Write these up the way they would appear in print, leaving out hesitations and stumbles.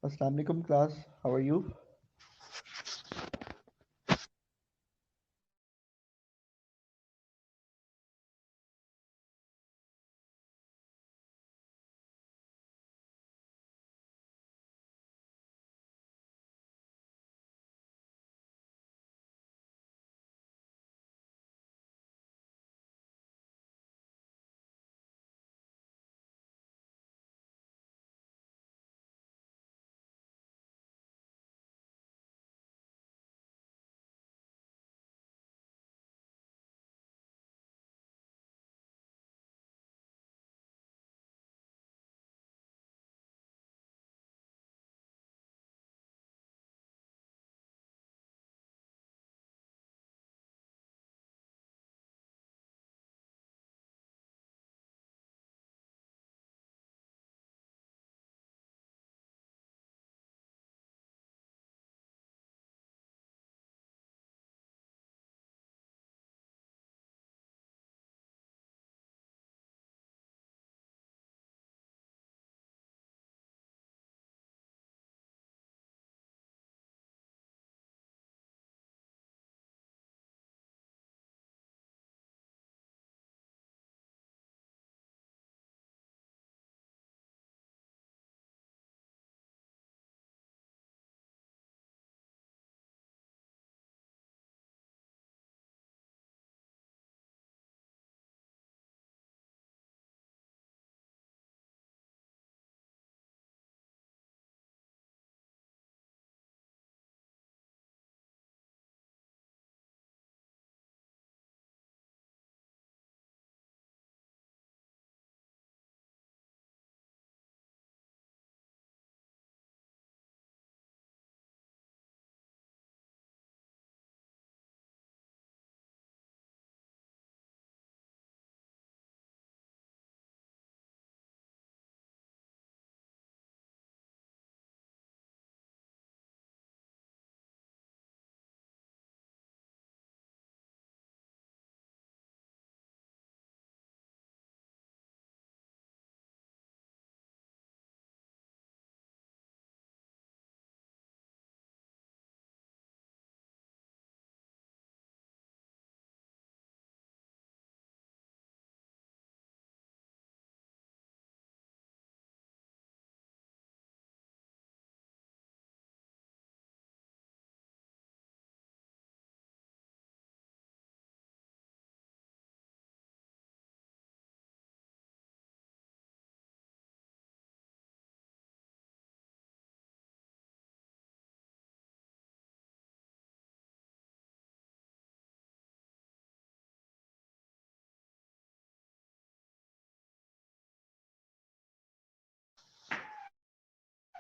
Assalamu alaikum class. How are you?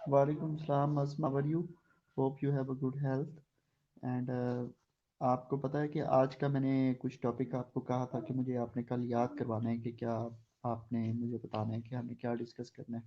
Walaikum salam Asma, how are you? Hope you have a good health. And आपको पता है कि आज का मैंने कुछ टॉपिक आपको कहा था कि मुझे आपने कल याद करवाना है कि क्या आपने मुझे बताना है कि हमें क्या डिस्कस करना है।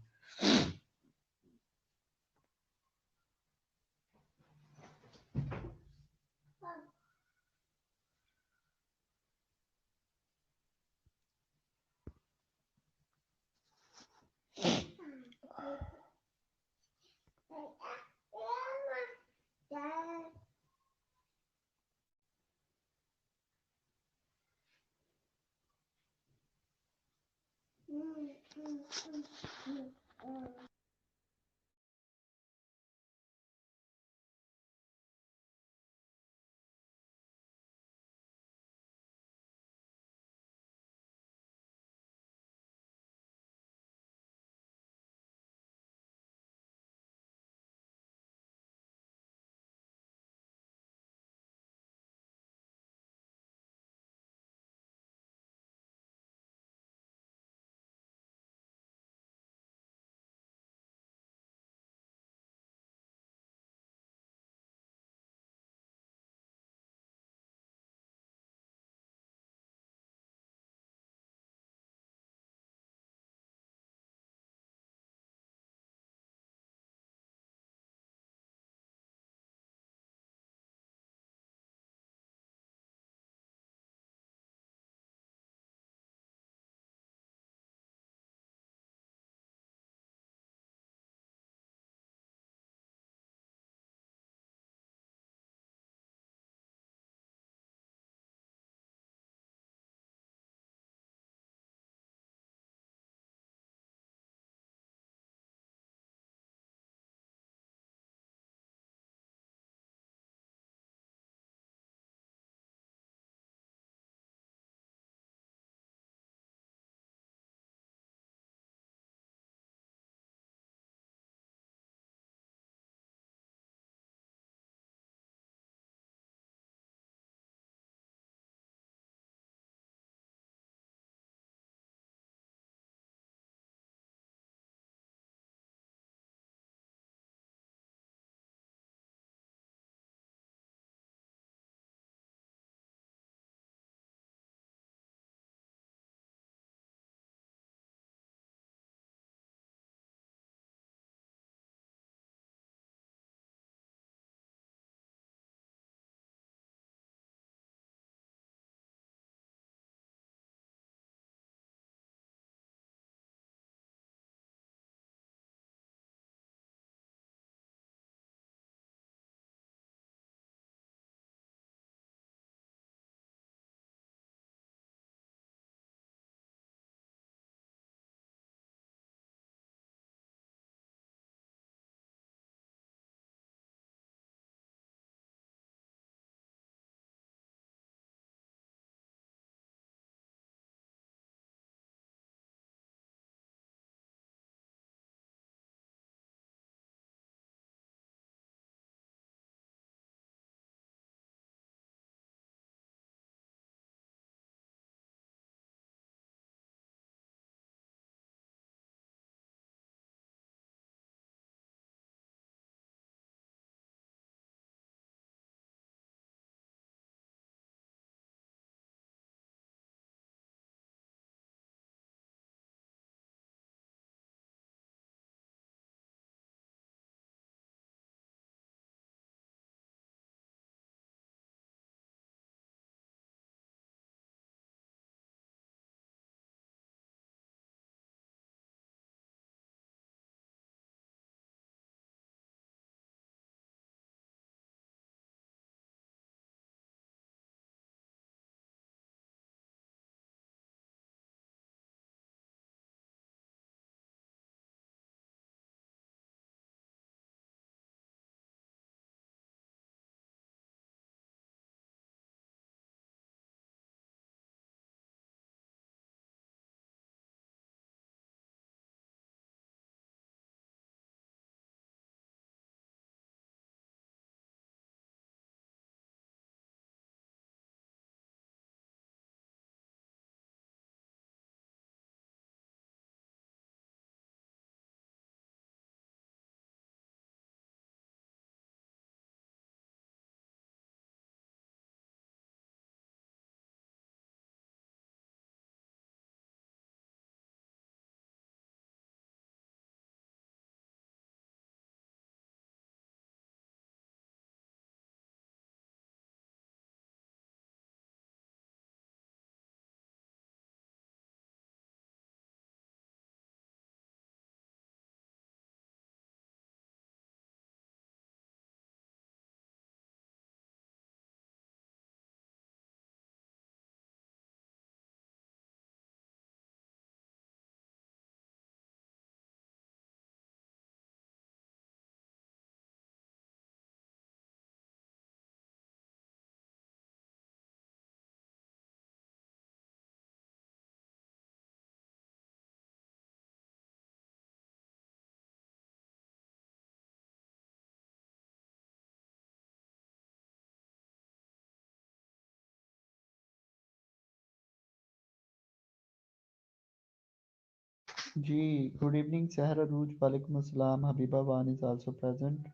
जी, गुड इवनिंग सहर अरूज, वालेकुम अस्सलाम, Habiba one is also present,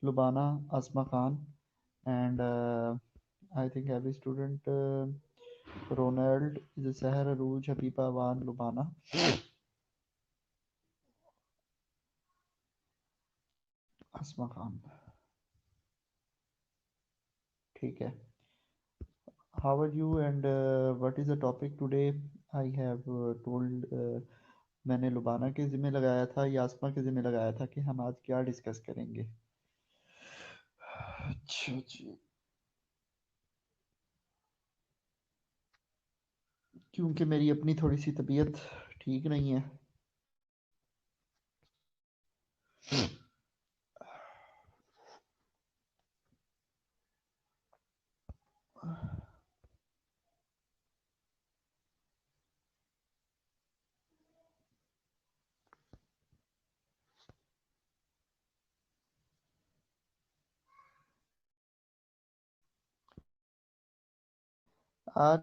Lubana, Asma Khan, and I think every student, Ronald is a Seher Arooj, Habiba Wan, Lubana, Asma Khan. ठीक है. How are you and what is the topic today? I have told मैंने लुबाना के ज़िम्मे लगाया था या आसमा के ज़िम्मे लगाया था कि हम आज क्या डिस्कस करेंगे. अच्छा जी. क्योंकि मेरी अपनी थोड़ी सी तबीयत ठीक नहीं है. आज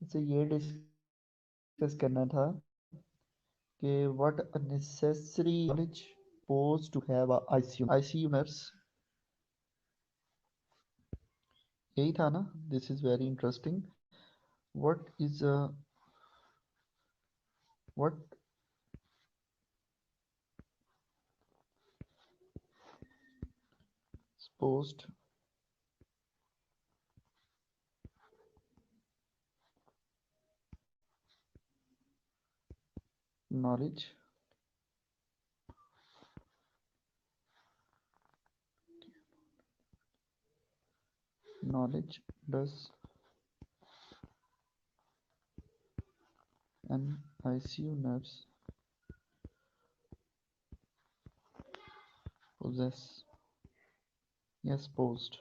से ये डिस्कस करना था कि what a necessary knowledge pose to have ICU nurse. यही था ना. This is very interesting. What is what post knowledge knowledge does an ICU nurse possess. Yes, post.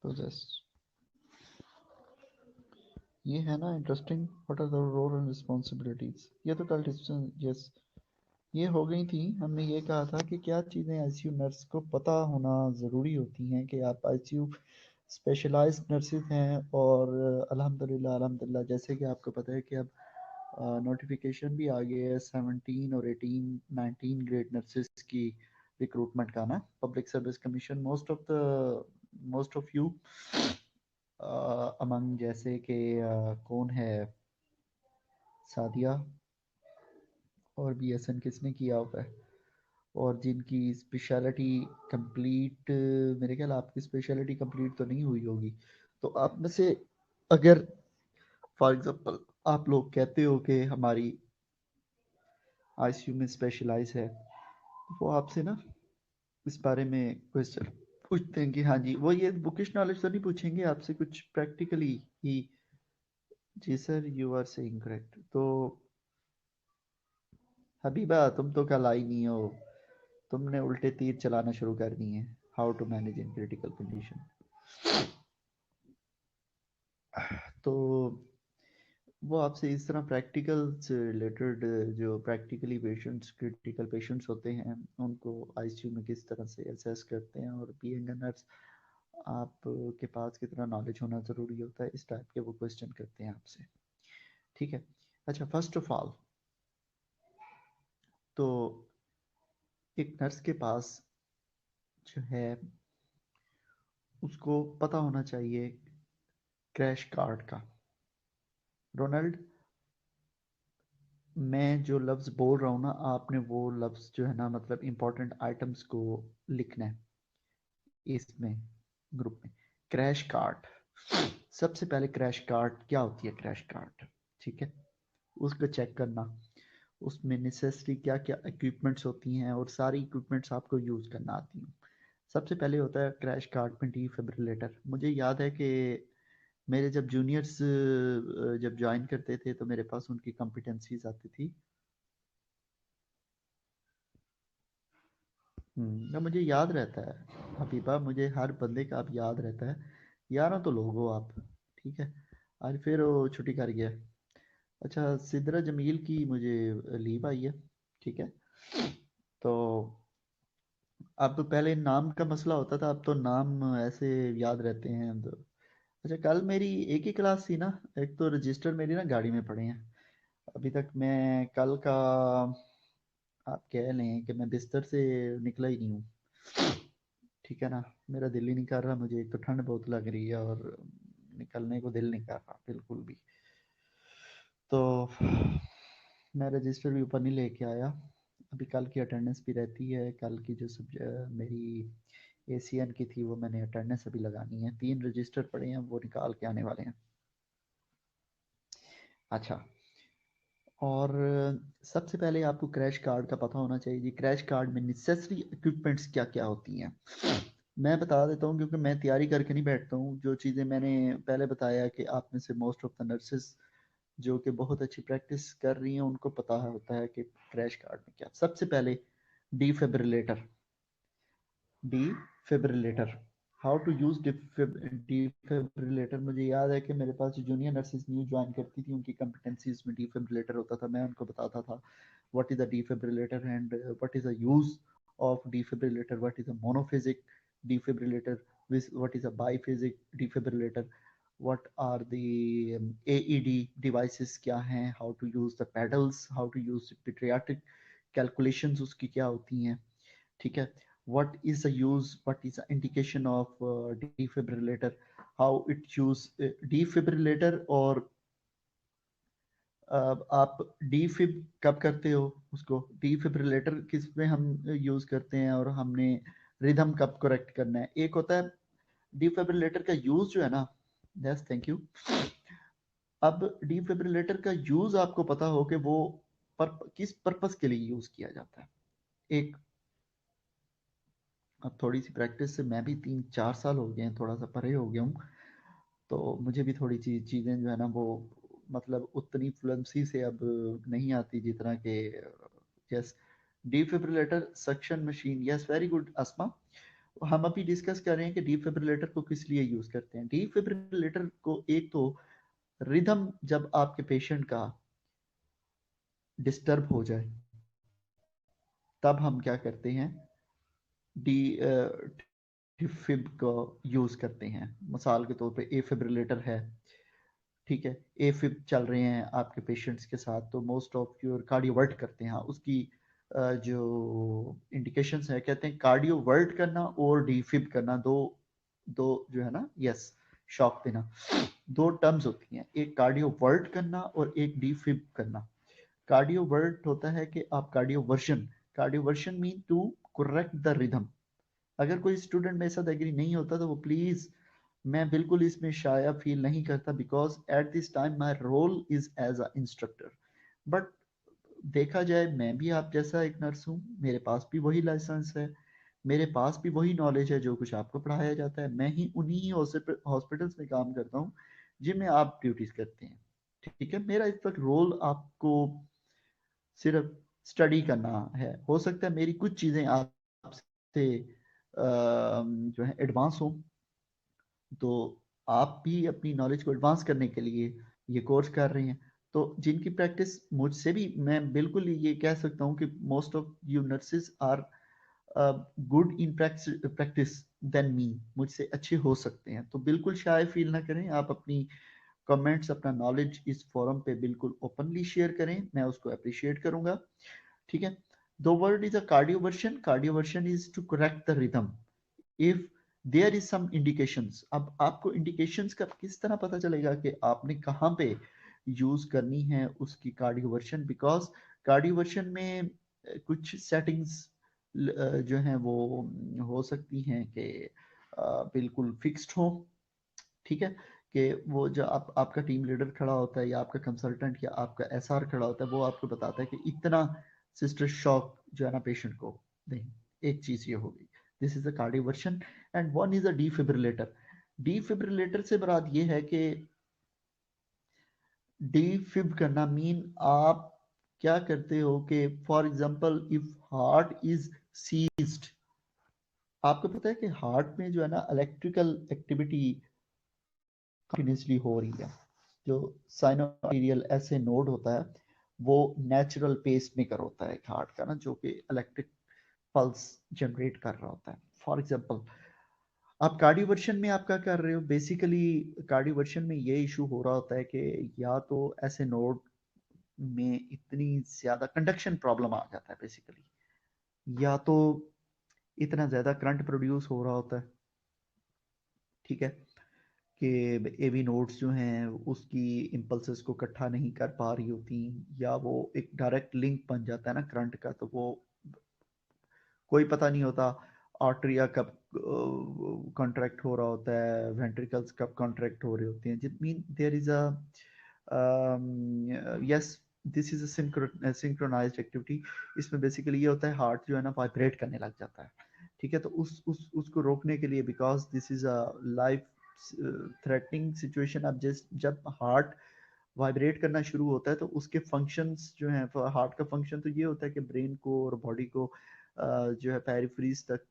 Possess. ये है ना interesting. What are the role and responsibilities. ये तो कल yes ये हो गई थी. हमने ये कहा था कि क्या चीज़ें आईसीयू नर्स को पता होना ज़रूरी होती हैं कि आप आईसीयू स्पेशलाइज्ड नर्सेज हैं. और अल्हम्दुलिल्लाह अल्हम्दुलिल्लाह जैसे कि आपको पता है कि अब नोटिफिकेशन भी आ गया है 17 और 18 19 ग्रेड नर्सेज की रिक्रूटमेंट का ना. Public service commission most of you among जैसे कि कौन है सादिया और बीएसएन किसने किया हुआ है और जिनकी स्पेशलिटी कंप्लीट. मेरे ख्याल आपकी स्पेशलिटी कंप्लीट तो नहीं हुई होगी. तो आप में से अगर फॉर एग्जांपल आप लोग कहते हो कि हमारी आईसीयू में स्पेशलाइज है तो वो आपसे ना इस बारे में क्वेश्चन पूछते हैं कि हाँ जी वो ये बुकिश नॉलेज तो नहीं पूछेंगे आपसे कुछ प्रैक्टिकली ही. जी sir you are saying correct. तो हबीबा तुम तो कल आई नहीं हो. तुमने उल्टे तीर चलाना शुरू कर दिए. How to manage in critical condition. तो वो आपसे इस तरह प्रैक्टिकल से रिलेटेड जो प्रैक्टिकली पेशेंट्स क्रिटिकल पेशेंट्स होते हैं उनको आईसीयू में किस तरह से असेस करते हैं और बीइंग अ नर्स आप के पास कितना नॉलेज होना ज़रूरी होता है इस टाइप के वो क्वेश्चन करते हैं आपसे. ठीक है. अच्छा फर्स्ट ऑफ ऑल तो एक नर्स के पास जो है उसको पता होना चाहिए क्रैश कार्ड का. रोनाल्ड मैं जो लफ्ज़ बोल रहा हूँ ना आपने वो लफ्ज़ जो है ना मतलब इंपॉर्टेंट आइटम्स को लिखना है इसमें ग्रुप में. Crash card. सबसे पहले क्रैश कार्ड क्या होती है. क्रैश कार्ड ठीक है उसको चेक करना. उसमें नेसेसरी क्या क्या इक्विपमेंट्स होती हैं और सारी इक्विपमेंट्स आपको यूज़ करना आती हैं. सबसे पहले होता है क्रैश कार्ड में डिफिब्रिलेटर. मुझे याद है कि मेरे जब जूनियर्स जब ज्वाइन करते थे तो मेरे पास उनकी कॉम्पिटेंसीज आती थी. मुझे याद रहता है हबीबा, मुझे हर बंदे का अब याद रहता है। 11 तो लोग हो आप। ठीक है। आज फिर वो छुट्टी कर गया। अच्छा, सिद्रा जमील की मुझे लीव आई है। ठीक है। तो अब तो पहले नाम का मसला होता था, अब तो नाम ऐसे याद रहते हैं तो। अच्छा, कल मेरी एक ही क्लास थी ना। एक तो रजिस्टर मेरी ना गाड़ी में पड़े हैं। अभी तक मैं कल का, आप कह लें कि मैं बिस्तर से निकला ही नहीं हूँ। ठीक है ना। मेरा दिल ही नहीं कर रहा, मुझे एक तो ठंड बहुत लग रही है और निकलने को दिल नहीं कर रहा बिल्कुल भी। तो मैं रजिस्टर भी ऊपर नहीं लेके आया। अभी कल की अटेंडेंस भी रहती है, कल की जो मेरी एसीएन की थी वो मैंने अटेंडेंस अभी लगानी है। 3 रजिस्टर पड़े हैं, वो निकाल के आने वाले हैं। अच्छा। और सबसे पहले आपको क्रैश कार्ड का पता होना चाहिए जी। क्रैश कार्ड में नेसेसरी इक्विपमेंट्स क्या क्या होती हैं, मैं बता देता हूँ, क्योंकि मैं तैयारी करके नहीं बैठता हूँ। जो चीज़ें मैंने पहले बताया कि आप में से मोस्ट ऑफ द नर्सेस जो कि बहुत अच्छी प्रैक्टिस कर रही हैं उनको पता होता है कि क्रैश कार्ड में क्या। सबसे पहले defibrillator. Defibrillator, how to use defibrillator. मुझे याद है कि मेरे पास जो जूनियर नर्सेज न्यू ज्वाइन करती थी उनकी कंपिटेंसीज में डिफिब्रिलेटर होता था। मैं उनको बताता था what is a defibrillator and what is a use of defibrillator, what is a monophasic defibrillator, what is a biphasic defibrillator, what are the AED devices क्या हैं, how to use the pedals, how to use pediatric calculations उसकी क्या होती हैं। ठीक है। what is the use, what is the indication of defibrillator, how it use defibrillator। और आप डीफिब कब करते हो उसको, डीफिब्रिलेटर किस में हम यूज करते हैं, और हमने रिदम कब करेक्ट करना है। एक होता है डिफिब्रिलेटर का यूज जो है ना। Yes, thank you. अब डिफिब्रिलेटर का यूज आपको पता हो कि वो किस पर्पस के लिए यूज किया जाता है। एक, अब थोड़ी सी प्रैक्टिस से मैं भी 3-4 साल हो गए हैं, थोड़ा सा परे हो गया हूँ। तो मुझे भी थोड़ी चीज़ें जो है ना वो मतलब उतनी फ्लुएंसी से अब नहीं आती जितना कि। Yes, defibrillator suction machine. Yes, very good Asma. हम अभी डिस्कस कर रहे हैं कि डिफिब्रिलेटर को किस लिए यूज करते हैं। डिफिब्रिलेटर को एक तो रिदम जब आपके पेशेंट का डिस्टर्ब हो जाए तब हम क्या करते हैं, डी डिफिब को यूज करते हैं। मिसाल के तौर पे एफिब्रिलेटर है। ठीक है। एफिब चल रहे हैं आपके पेशेंट्स के साथ तो मोस्ट ऑफ योर कार्डियोवर्ट करते हैं। उसकी जो इंडिकेशंस है, कहते हैं कार्डियोवर्ट करना और डिफिब करना, दो दो जो है ना। यस, शॉक देना, दो टर्म्स होती हैं, एक कार्डियोवर्ट करना और एक डिफिब करना। कार्डियोवर्ट होता है कि आप cardioversion, cardioversion mean to correct the rhythm. अगर कोई स्टूडेंट मेरे साथ एग्री नहीं होता तो वो प्लीज, मैं बिल्कुल इसमें शाया फील नहीं करता, because at this time my role is as a instructor. But देखा जाए मैं भी आप जैसा एक नर्स हूँ, मेरे पास भी वही लाइसेंस है, मेरे पास भी वही नॉलेज है जो कुछ आपको पढ़ाया जाता है। मैं ही उन्हीं हॉस्पिटल्स में काम करता हूँ जिनमें आप ड्यूटीज करते हैं। ठीक है। मेरा इस वक्त रोल आपको सिर्फ स्टडी करना है। हो सकता है मेरी कुछ चीज़ें आपसे जो है एडवांस हो, तो आप भी अपनी नॉलेज को एडवांस करने के लिए ये कोर्स कर रहे हैं। तो जिनकी प्रैक्टिस मुझसे भी, मैं बिल्कुल ये कह सकता हूँ कि most of you nurses are good in practice then me, मुझसे अच्छे हो सकते हैं। तो बिल्कुल शाय फील ना करें, आप अपनी कमेंट्स, अपना नॉलेज इस फोरम पे बिल्कुल ओपनली शेयर करें, मैं उसको अप्रिशिएट करूंगा। ठीक है। दो word is a cardioversion. Cardioversion is to correct the rhythm if there is some indications. अब आपको इंडिकेशंस का किस तरह पता चलेगा कि आपने कहाँ पे यूज करनी है उसकी कार्डियोवर्शन, बिकॉज कार्डियोवर्शन में कुछ सेटिंग्स जो हैं वो हो सकती हैं कि बिल्कुल फिक्स्ड हो। ठीक है। कि वो जो आपका टीम लीडर खड़ा होता है या आपका कंसल्टेंट या आपका एसआर खड़ा होता है, वो आपको बताता है कि इतना सिस्टर शॉक जो है ना पेशेंट को नहीं। एक चीज ये होगी, this is a cardioversion and one is a defibrillator. Defibrillator से मुराद ये है कि डिफिब करना मीन आप क्या करते हो कि for example if heart is seized, आपको पता है कि हार्ट में जो है ना इलेक्ट्रिकल एक्टिविटी कंटिन्यूसली हो रही है। जो साइनोआर्टेरियल ऐसे नोड होता है वो नेचुरल पेस मेकर होता है एक हार्ट का ना, जो कि इलेक्ट्रिक पल्स जनरेट कर रहा होता है। फॉर एग्जांपल, आप कार्डियोवर्शन में आप क्या कर रहे हो, बेसिकली कार्डियोवर्शन में ये इशू हो रहा होता है कि या तो ऐसे नोड में इतनी ज्यादा कंडक्शन प्रॉब्लम आ जाता है बेसिकली, या तो इतना ज्यादा करंट प्रोड्यूस हो रहा होता है, ठीक है, कि एवी नोड्स जो हैं उसकी इम्पल्सेस को इकट्ठा नहीं कर पा रही होती, या वो एक डायरेक्ट लिंक बन जाता है ना करंट का, तो वो कोई पता नहीं होता आर्टरिया कब कॉन्ट्रैक्ट हो रहा होता है, वेंट्रिकल्स कब कॉन्ट्रैक्ट हो रहे होते हैं। जिट mean there is a yes, this is a synchronized activity. इसमें बेसिकली ये होता है हार्ट जो है ना वाइब्रेट करने लग जाता है, ठीक है। तो उस उसको रोकने के लिए, because this is a life threatening situation, अब जब हार्ट वाइब्रेट करना शुरू होता है तो उसके फंक्शंस जो हैं, हार्ट का फंक्शन तो ये होता है कि ब्रेन को और बॉडी को जो है पेरिफेरीज तक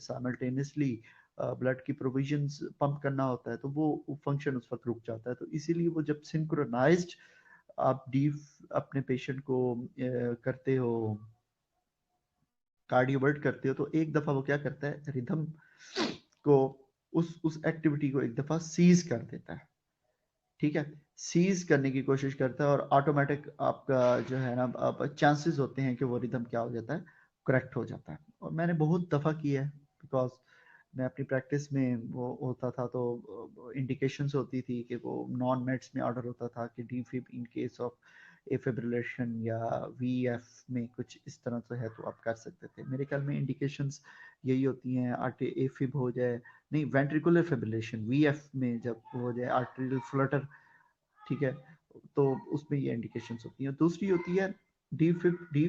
साइमल्टेनियसली ब्लड की प्रोविजंस पंप करना होता है, तो वो फंक्शन उस वक्त रुक जाता है। तो इसीलिए वो जब सिंक्रोनाइज्ड आप डीप अपने पेशेंट को करते हो, कार्डियोवर्ट करते हो, तो एक दफा वो क्या करता है, रिदम को, उस एक्टिविटी को एक दफा सीज कर देता है, ठीक है। सीज करने की कोशिश करता है और ऑटोमेटिक आपका जो है ना चांसेस होते हैं कि वो रिदम क्या हो जाता है, करेक्ट हो जाता है। और मैंने बहुत दफ़ा किया है, बिकॉज मैं अपनी प्रैक्टिस में वो होता था, तो इंडिकेशंस होती थी कि वो नॉन मेड्स में ऑर्डर होता था कि defib in case of fibrillation या वी एफ में कुछ इस तरह से है तो आप कर सकते थे। मेरे ख्याल में इंडिकेशंस यही होती हैं, आर्टे एफिब हो जाए, नहीं वेंट्रिकुलर फिब्रिलेशन, वी एफ में जब हो जाए आर्टेरियल फ्लटर, ठीक है, तो उसमें ये इंडिकेशन होती हैं। दूसरी होती है डी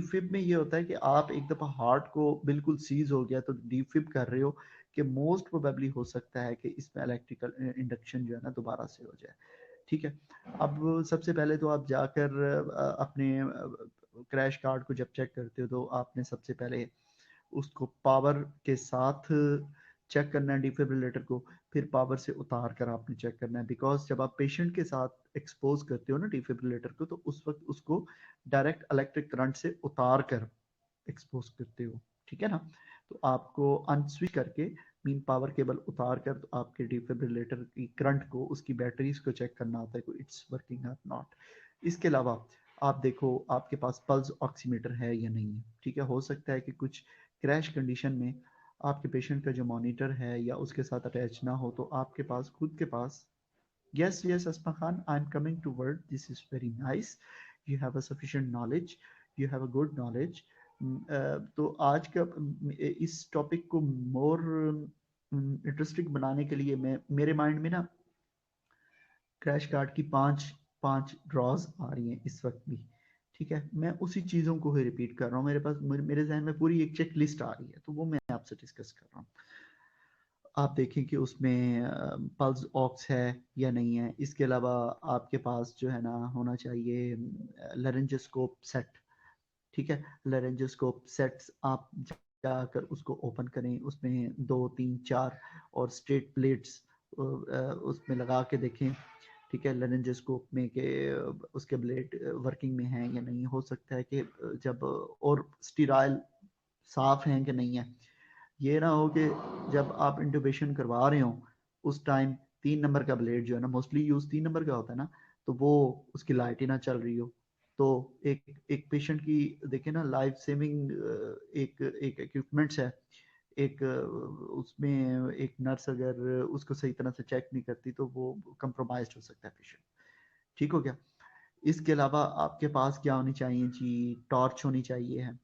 फिब में ये होता है कि आप एक दफ़ा हार्ट को बिल्कुल सीज हो गया तो डी फिब कर रहे हो, कि मोस्ट प्रोबेबली हो सकता है कि इसमें इलेक्ट्रिकल इंडक्शन जो है ना दोबारा से हो जाए, ठीक है। अब सबसे पहले तो आप जाकर अपने क्रैश कार्ड को जब चेक करते हो तो आपने सबसे पहले उसको पावर के साथ चेक करना है डिफिब्रिलेटर को, फिर पावर से उतार कर आपने चेक करना है, बिकॉज जब आप पेशेंट के साथ एक्सपोज करते हो ना डिफिब्रिलेटर को, तो उस वक्त उसको डायरेक्ट इलेक्ट्रिक करंट से उतार कर एक्सपोज करते हो, ठीक है ना। तो आपको अनस्विच करके, मीन पावर केबल उतार कर, तो आपके डिफिब्रिलेटर की करंट को, उसकी बैटरीज को चेक करना होता है कि इट्स वर्किंग और नॉट। इसके अलावा आप देखो आपके पास पल्स ऑक्सीमीटर है या नहीं है, ठीक है। हो सकता है कि कुछ क्रैश कंडीशन में आपके पेशेंट का जो मॉनिटर है या उसके साथ अटैच ना हो, तो आपके पास खुद के पास, yes yes asma khan, I'm coming to word, this is very nice, you have a sufficient knowledge, you have a good knowledge। तो आज का इस टॉपिक को मोर इंटरेस्टिंग बनाने के लिए मैं, मेरे माइंड में ना क्रैश कार्ड की पांच पांच ड्रॉज आ रही हैं इस वक्त भी, ठीक है। मैं उसी चीज़ों को ही रिपीट कर रहा हूँ, मेरे पास मेरे जहन में पूरी एक चेक लिस्ट आ रही है, तो वो मैं आपसे डिस्कस कर रहा हूँ। आप देखें कि उसमें पल्स ऑक्स है या नहीं है। इसके अलावा आपके पास जो है ना होना चाहिए लेरेंजोस्कोप सेट, ठीक है। लेरेंजोस्कोप सेट्स आप जाकर उसको ओपन करें, उसमें 2 3 4 और स्ट्रेट प्लेट्स उसमें लगा के देखें, ठीक है, लेरेंजोस्कोप में, कि उसके ब्लेड वर्किंग में है या नहीं। हो सकता है कि जब और स्टीराइल साफ हैं कि नहीं है, ये ना हो कि जब आप इंटुबेशन करवा रहे हो उस टाइम 3 नंबर का ब्लेड जो है ना, मोस्टली यूज 3 नंबर का होता है ना, तो वो उसकी लाइट ही ना चल रही हो, तो एक एक पेशेंट की देखे ना लाइफ सेविंग एक एक इक्विपमेंट्स है, एक उसमें एक नर्स अगर उसको सही तरह से चेक नहीं करती तो वो कंप्रोमाइज हो सकता है पेशेंट, ठीक हो गया। इसके अलावा आपके पास क्या होनी चाहिए जी, टॉर्च होनी चाहिए है।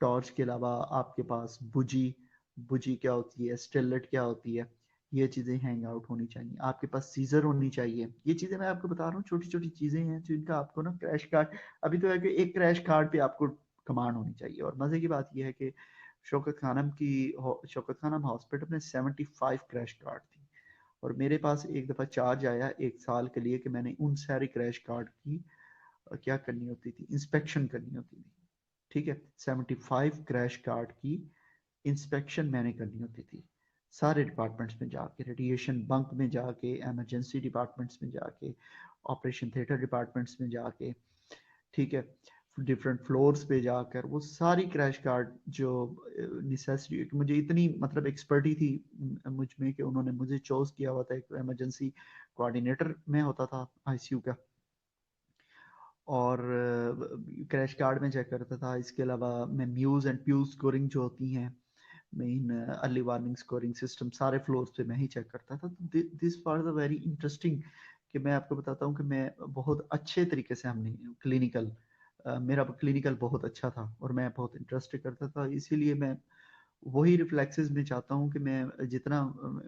टॉर्च के अलावा आपके पास बुजी, बुजी क्या होती है, स्टेलट क्या होती है, ये चीज़ें हैंग आउट होनी चाहिए। आपके पास सीजर होनी चाहिए। ये चीज़ें मैं आपको बता रहा हूँ, छोटी छोटी चीज़ें हैं जिनका आपको ना क्रैश कार्ड, अभी तो है कि एक क्रैश कार्ड पे आपको कमांड होनी चाहिए। और मज़े की बात यह है कि शौकत खानम हॉस्पिटल में 75 क्रैश कार्ड थी, और मेरे पास एक दफ़ा चार्ज आया 1 साल के लिए कि मैंने उन सारे क्रैश कार्ड की क्या करनी होती थी, इंस्पेक्शन करनी होती थी, ठीक है। 75 क्रैश कार्ड की इंस्पेक्शन मैंने करनी होती थी सारे डिपार्टमेंट्स में जाके, रेडिएशन बंक में जाके, एमरजेंसी डिपार्टमेंट्स में जाके, ऑपरेशन थिएटर डिपार्टमेंट्स में जाके, ठीक है, डिफरेंट फ्लोर्स पे जाकर वो सारी क्रैश कार्ड जो नेसेसिटी, मुझे इतनी मतलब एक्सपर्टी थी मुझ में कि उन्होंने मुझे चॉइस किया हुआ था, एक इमरजेंसी कोऑर्डिनेटर में होता था आईसीयू का, और क्रैश कार्ड में चेक करता था। इसके अलावा मैं म्यूज़ एंड प्यूज स्कोरिंग जो होती हैं, main early warning scoring system, सारे फ्लोर्स पे मैं ही चेक करता था। तो this was a very interesting, कि मैं आपको बताता हूँ कि मैं बहुत अच्छे तरीके से हमने क्लिनिकल, मेरा क्लिनिकल बहुत अच्छा था और मैं बहुत इंटरेस्ट करता था, इसीलिए मैं वही रिफ्लेक्सेस में चाहता हूँ कि मैं जितना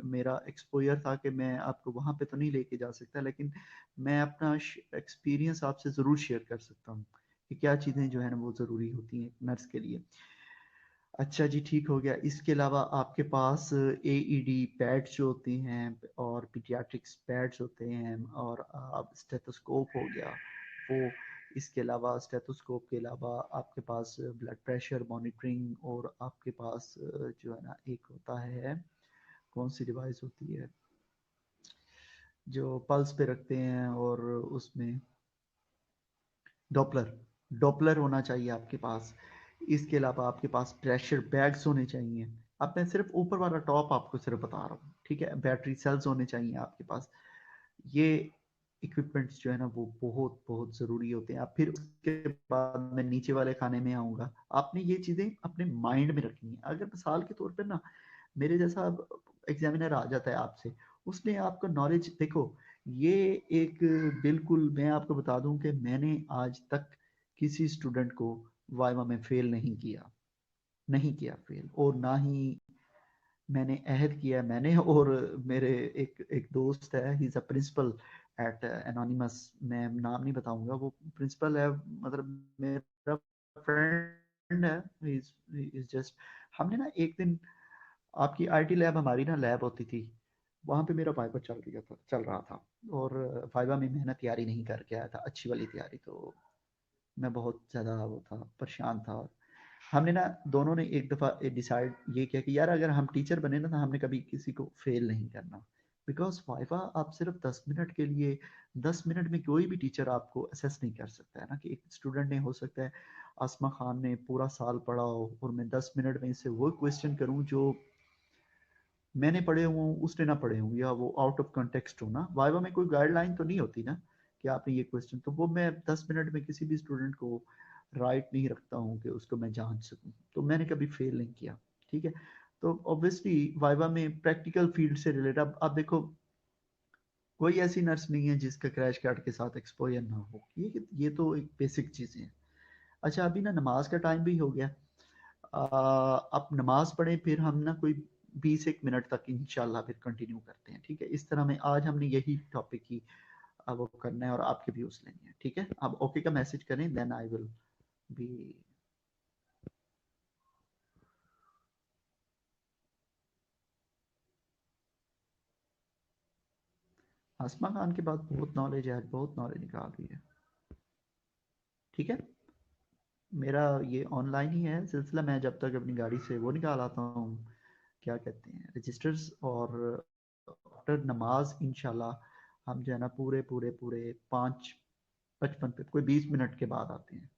मेरा एक्सपोजर था, कि मैं आपको वहाँ पे तो नहीं लेके जा सकता, लेकिन मैं अपना एक्सपीरियंस आपसे ज़रूर शेयर कर सकता हूँ कि क्या चीज़ें जो है ना वो ज़रूरी होती हैं नर्स के लिए। अच्छा जी, ठीक हो गया। इसके अलावा आपके पास एईडी पैड्स जो होती हैं और पीडियाट्रिक्स पैड्स होते हैं, और आप स्टेथोस्कोप हो गया वो, इसके अलावा स्टेथोस्कोप के अलावा आपके पास ब्लड प्रेशर मॉनिटरिंग, और आपके पास जो है ना एक होता है, कौन सी डिवाइस होती है जो पल्स पे रखते हैं, और उसमें डॉपलर, डॉपलर होना चाहिए आपके पास। इसके अलावा आपके पास प्रेशर बैग्स होने चाहिए। अब मैं सिर्फ ऊपर वाला टॉप आपको सिर्फ बता रहा हूँ, ठीक है। बैटरी सेल्स होने चाहिए आपके पास। ये इक्विपमेंट्स जो है ना वो बहुत बहुत ज़रूरी होते हैं। अब फिर उसके बाद मैं नीचे वाले खाने में आऊँगा। आपने ये चीज़ें अपने माइंड में रखनी है। अगर मिसाल के तौर पर ना मेरे जैसा एग्जामिनर आ जाता है आपसे, उसने आपको नॉलेज देखो, ये एक, बिल्कुल मैं आपको बता दूं कि मैंने आज तक किसी स्टूडेंट को वाइवा में फेल नहीं किया, नहीं किया फेल, और ना ही मैंने अहद किया। मैंने और मेरे एक एक दोस्त है, he is a principal at anonymous, मैं नाम नहीं बताऊंगा, वो प्रिंसिपल है, मतलब मेरा फ्रेंड है, इज जस्ट, हमने ना एक दिन, आपकी आईटी लैब, हमारी ना लैब होती थी, वहाँ पे मेरा वाइवा चल रहा था, और वाइवा में मैंने तैयारी नहीं करके आया था अच्छी वाली तैयारी, तो मैं बहुत ज़्यादा वो था, परेशान था। हमने ना दोनों ने एक दफ़ा डिसाइड ये किया कि यार अगर हम टीचर बने ना, तो हमने कभी किसी को फेल नहीं करना, बिकॉज वाइवा आप सिर्फ 10 मिनट के लिए, 10 मिनट में कोई भी टीचर आपको असेस नहीं कर सकता है ना, कि एक स्टूडेंट ने, हो सकता है आसमा खान ने पूरा साल पढ़ा हो, और मैं 10 मिनट में इसे वो क्वेश्चन करूं जो मैंने पढ़े हूँ उसने ना पढ़े हूँ, या वो आउट ऑफ कंटेक्स्ट हो ना, वाइवा में कोई गाइडलाइन तो नहीं होती ना कि आपने ये क्वेश्चन, तो वो मैं 10 मिनट में किसी भी स्टूडेंट को राइट नहीं रखता हूँ कि उसको मैं जांच सकूँ, तो मैंने कभी फेल नहीं किया, ठीक है। तो ऑब्वियसली वाइवा में प्रैक्टिकल फील्ड से रिलेटेड, अब आप देखो, कोई ऐसी नर्स नहीं है जिसका क्रैश कार्ड के साथ एक्सपोजर ना हो, ये तो एक बेसिक चीज़ें हैं। अच्छा, अभी ना नमाज का टाइम भी हो गया, आप नमाज पढ़ें, फिर हम ना कोई 20 एक मिनट तक इंशाल्लाह फिर कंटिन्यू करते हैं, ठीक है। इस तरह में आज हमने यही टॉपिक ही वो करना है, और आपके व्यूज लेने हैं, ठीक है। आप ओके का मैसेज करें, देन आई विल बी। आसमा खान के बाद बहुत नॉलेज है, बहुत नॉलेज निकाल रही है, ठीक है। मेरा ये ऑनलाइन ही है सिलसिला, मैं जब तक अपनी गाड़ी से वो निकाल आता हूँ, क्या कहते हैं, रजिस्टर्स, और आफ्टर नमाज इंशाल्लाह हम जो है ना पूरे पूरे पूरे 5:55 पे, कोई 20 मिनट के बाद आते हैं।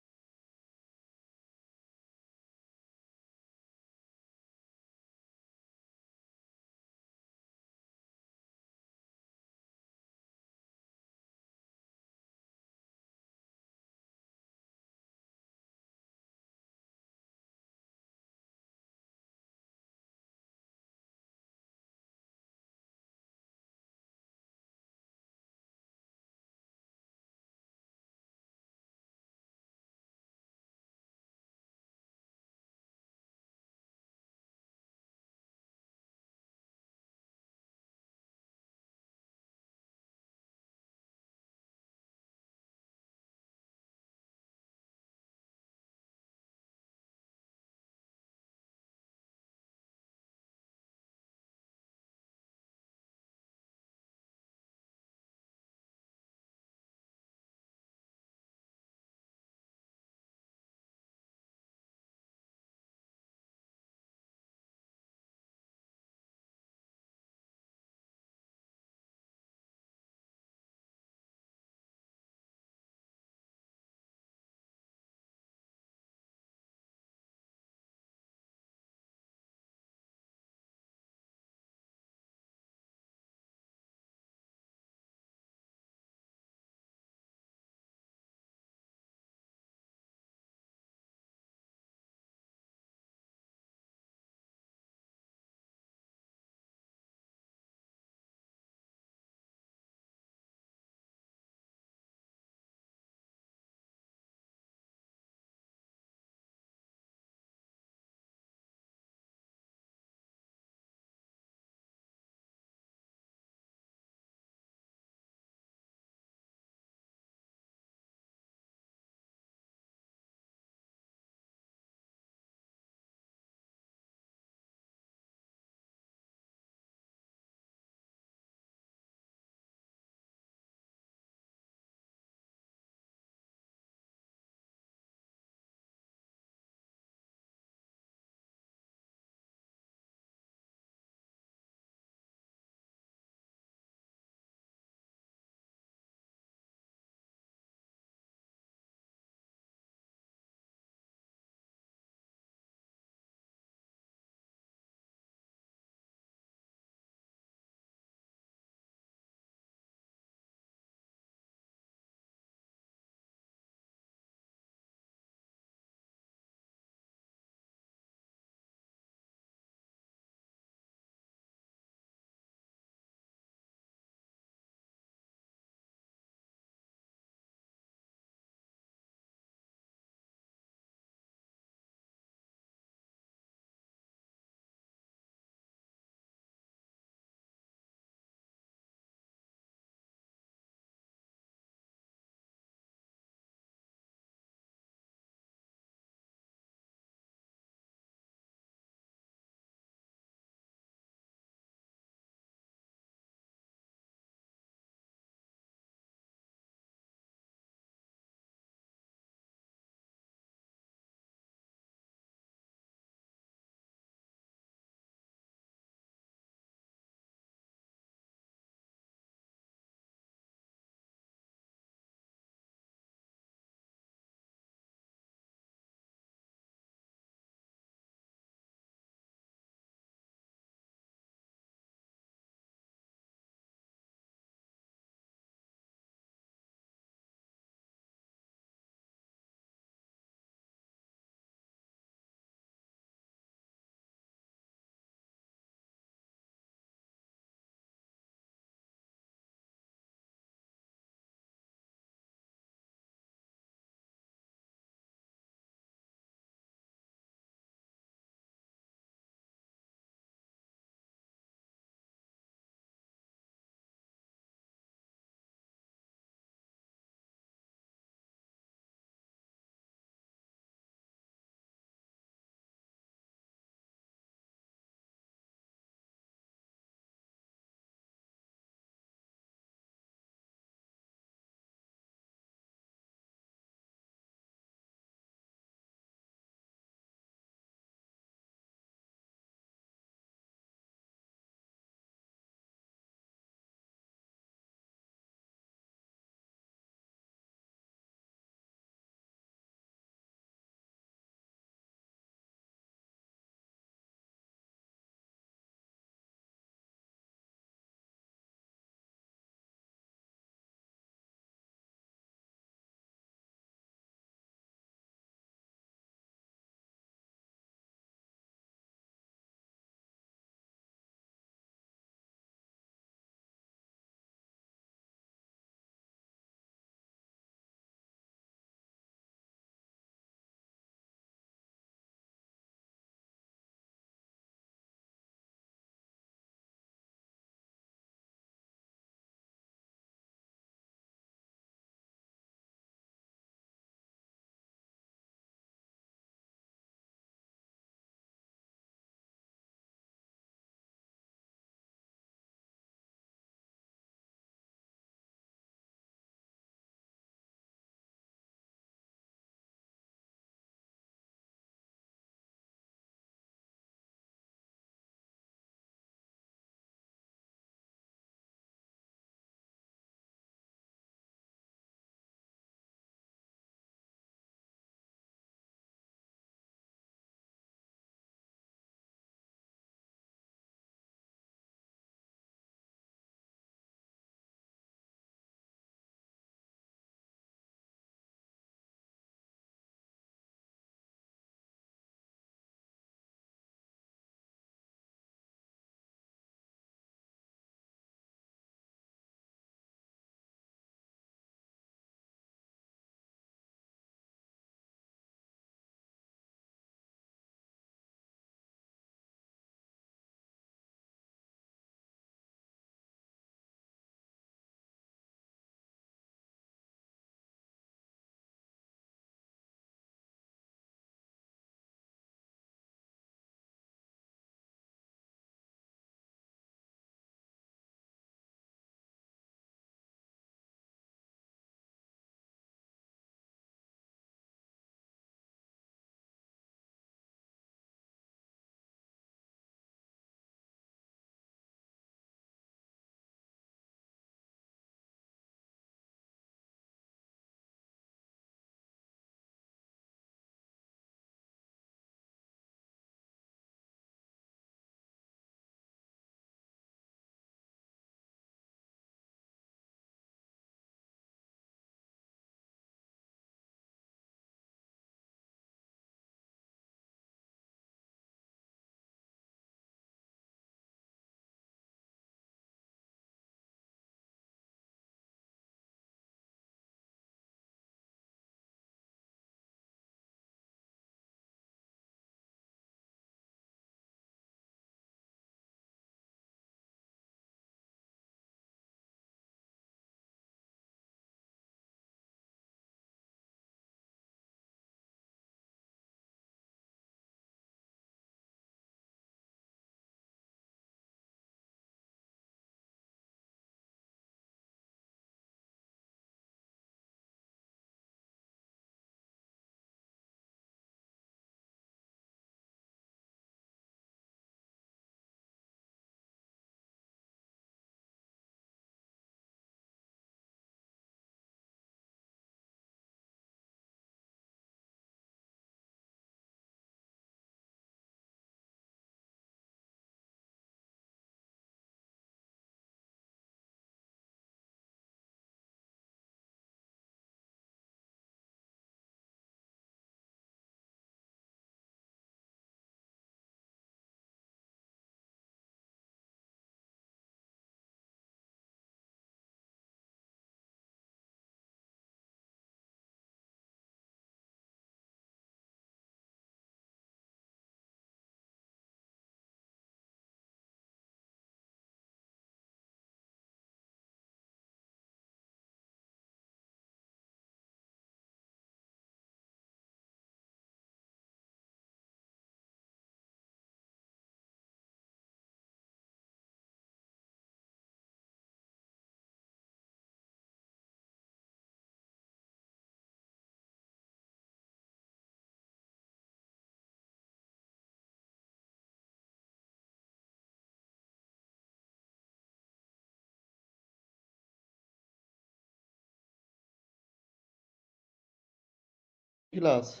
क्लास।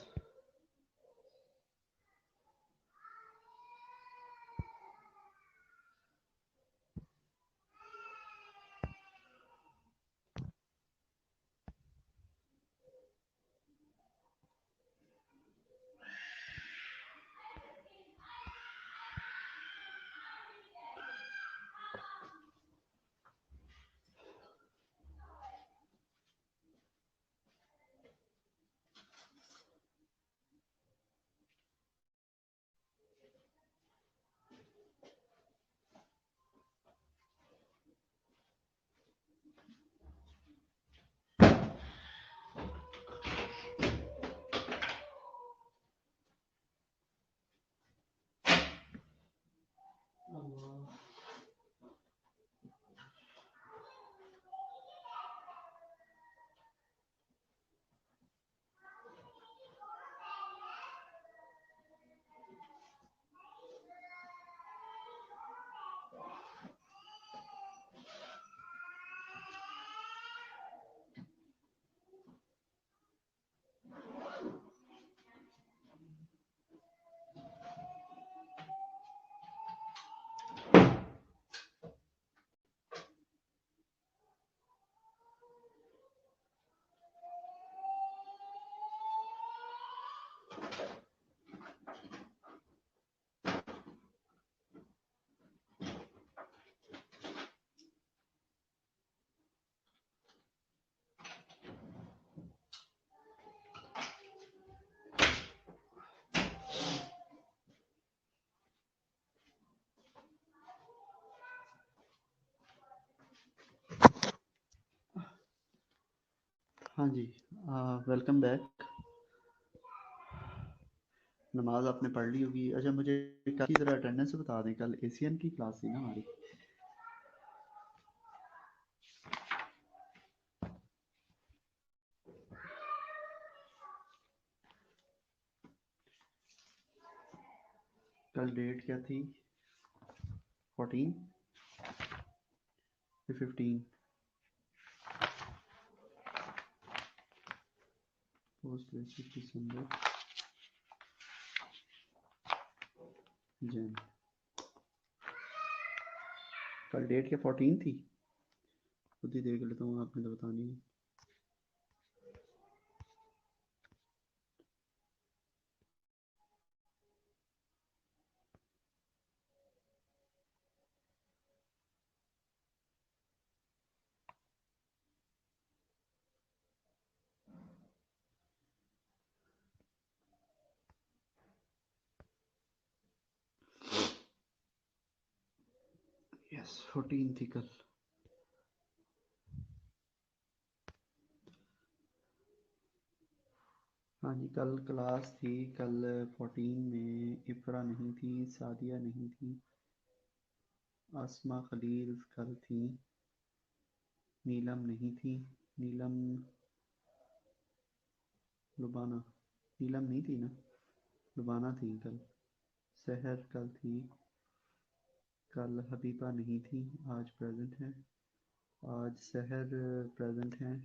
हाँ जी, वेलकम बैक। नमाज आपने पढ़ ली होगी। अच्छा, मुझे कल की तरह अटेंडेंस बता दें। कल एशियन की क्लास थी ना हमारी। कल डेट क्या थी? 14 या 15? पोस्ट ग्रेजुएट दिसंबर जन। कल डेट क्या 14 थी? खुद ही देख लेता हूँ, आपने तो बतानी है। यस, 14 थी कल। हाँ जी, कल क्लास थी। कल 14 में इफ़रा नहीं थी, सादिया नहीं थी, आसमा खलील कल थी, नीलम नहीं थी। नीलम, लुबाना, नीलम नहीं थी ना, लुबाना थी कल। सहर कल थी। कल हबीबा नहीं थी, आज प्रेजेंट है। आज सहर प्रेजेंट हैं,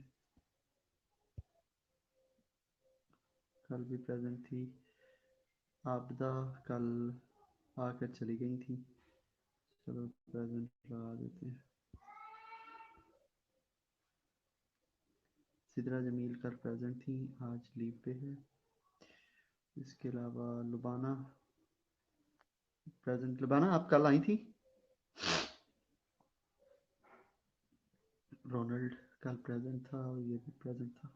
कल भी प्रेजेंट थी। आबदा कल आकर चली गई थी। चलो प्रेजेंट लगा देते हैं। सिदरा जमील कल प्रेजेंट थी, आज लीव पे है। इसके अलावा लुबाना प्रेजेंट। लुबाना आप कल आई थी। रोनाल्ड कल प्रेजेंट था और ये भी प्रेजेंट था।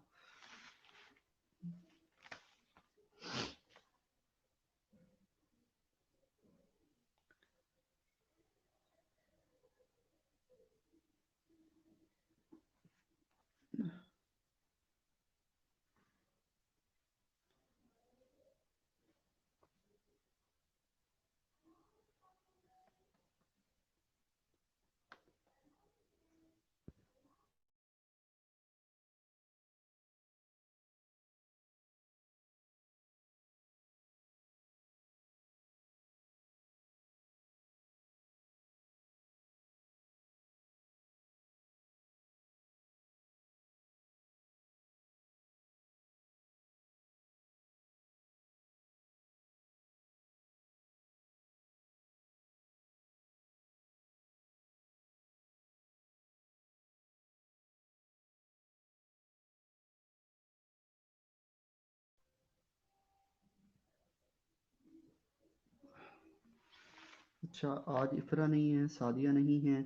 अच्छा, आज इफ़रा नहीं है, सादिया नहीं है।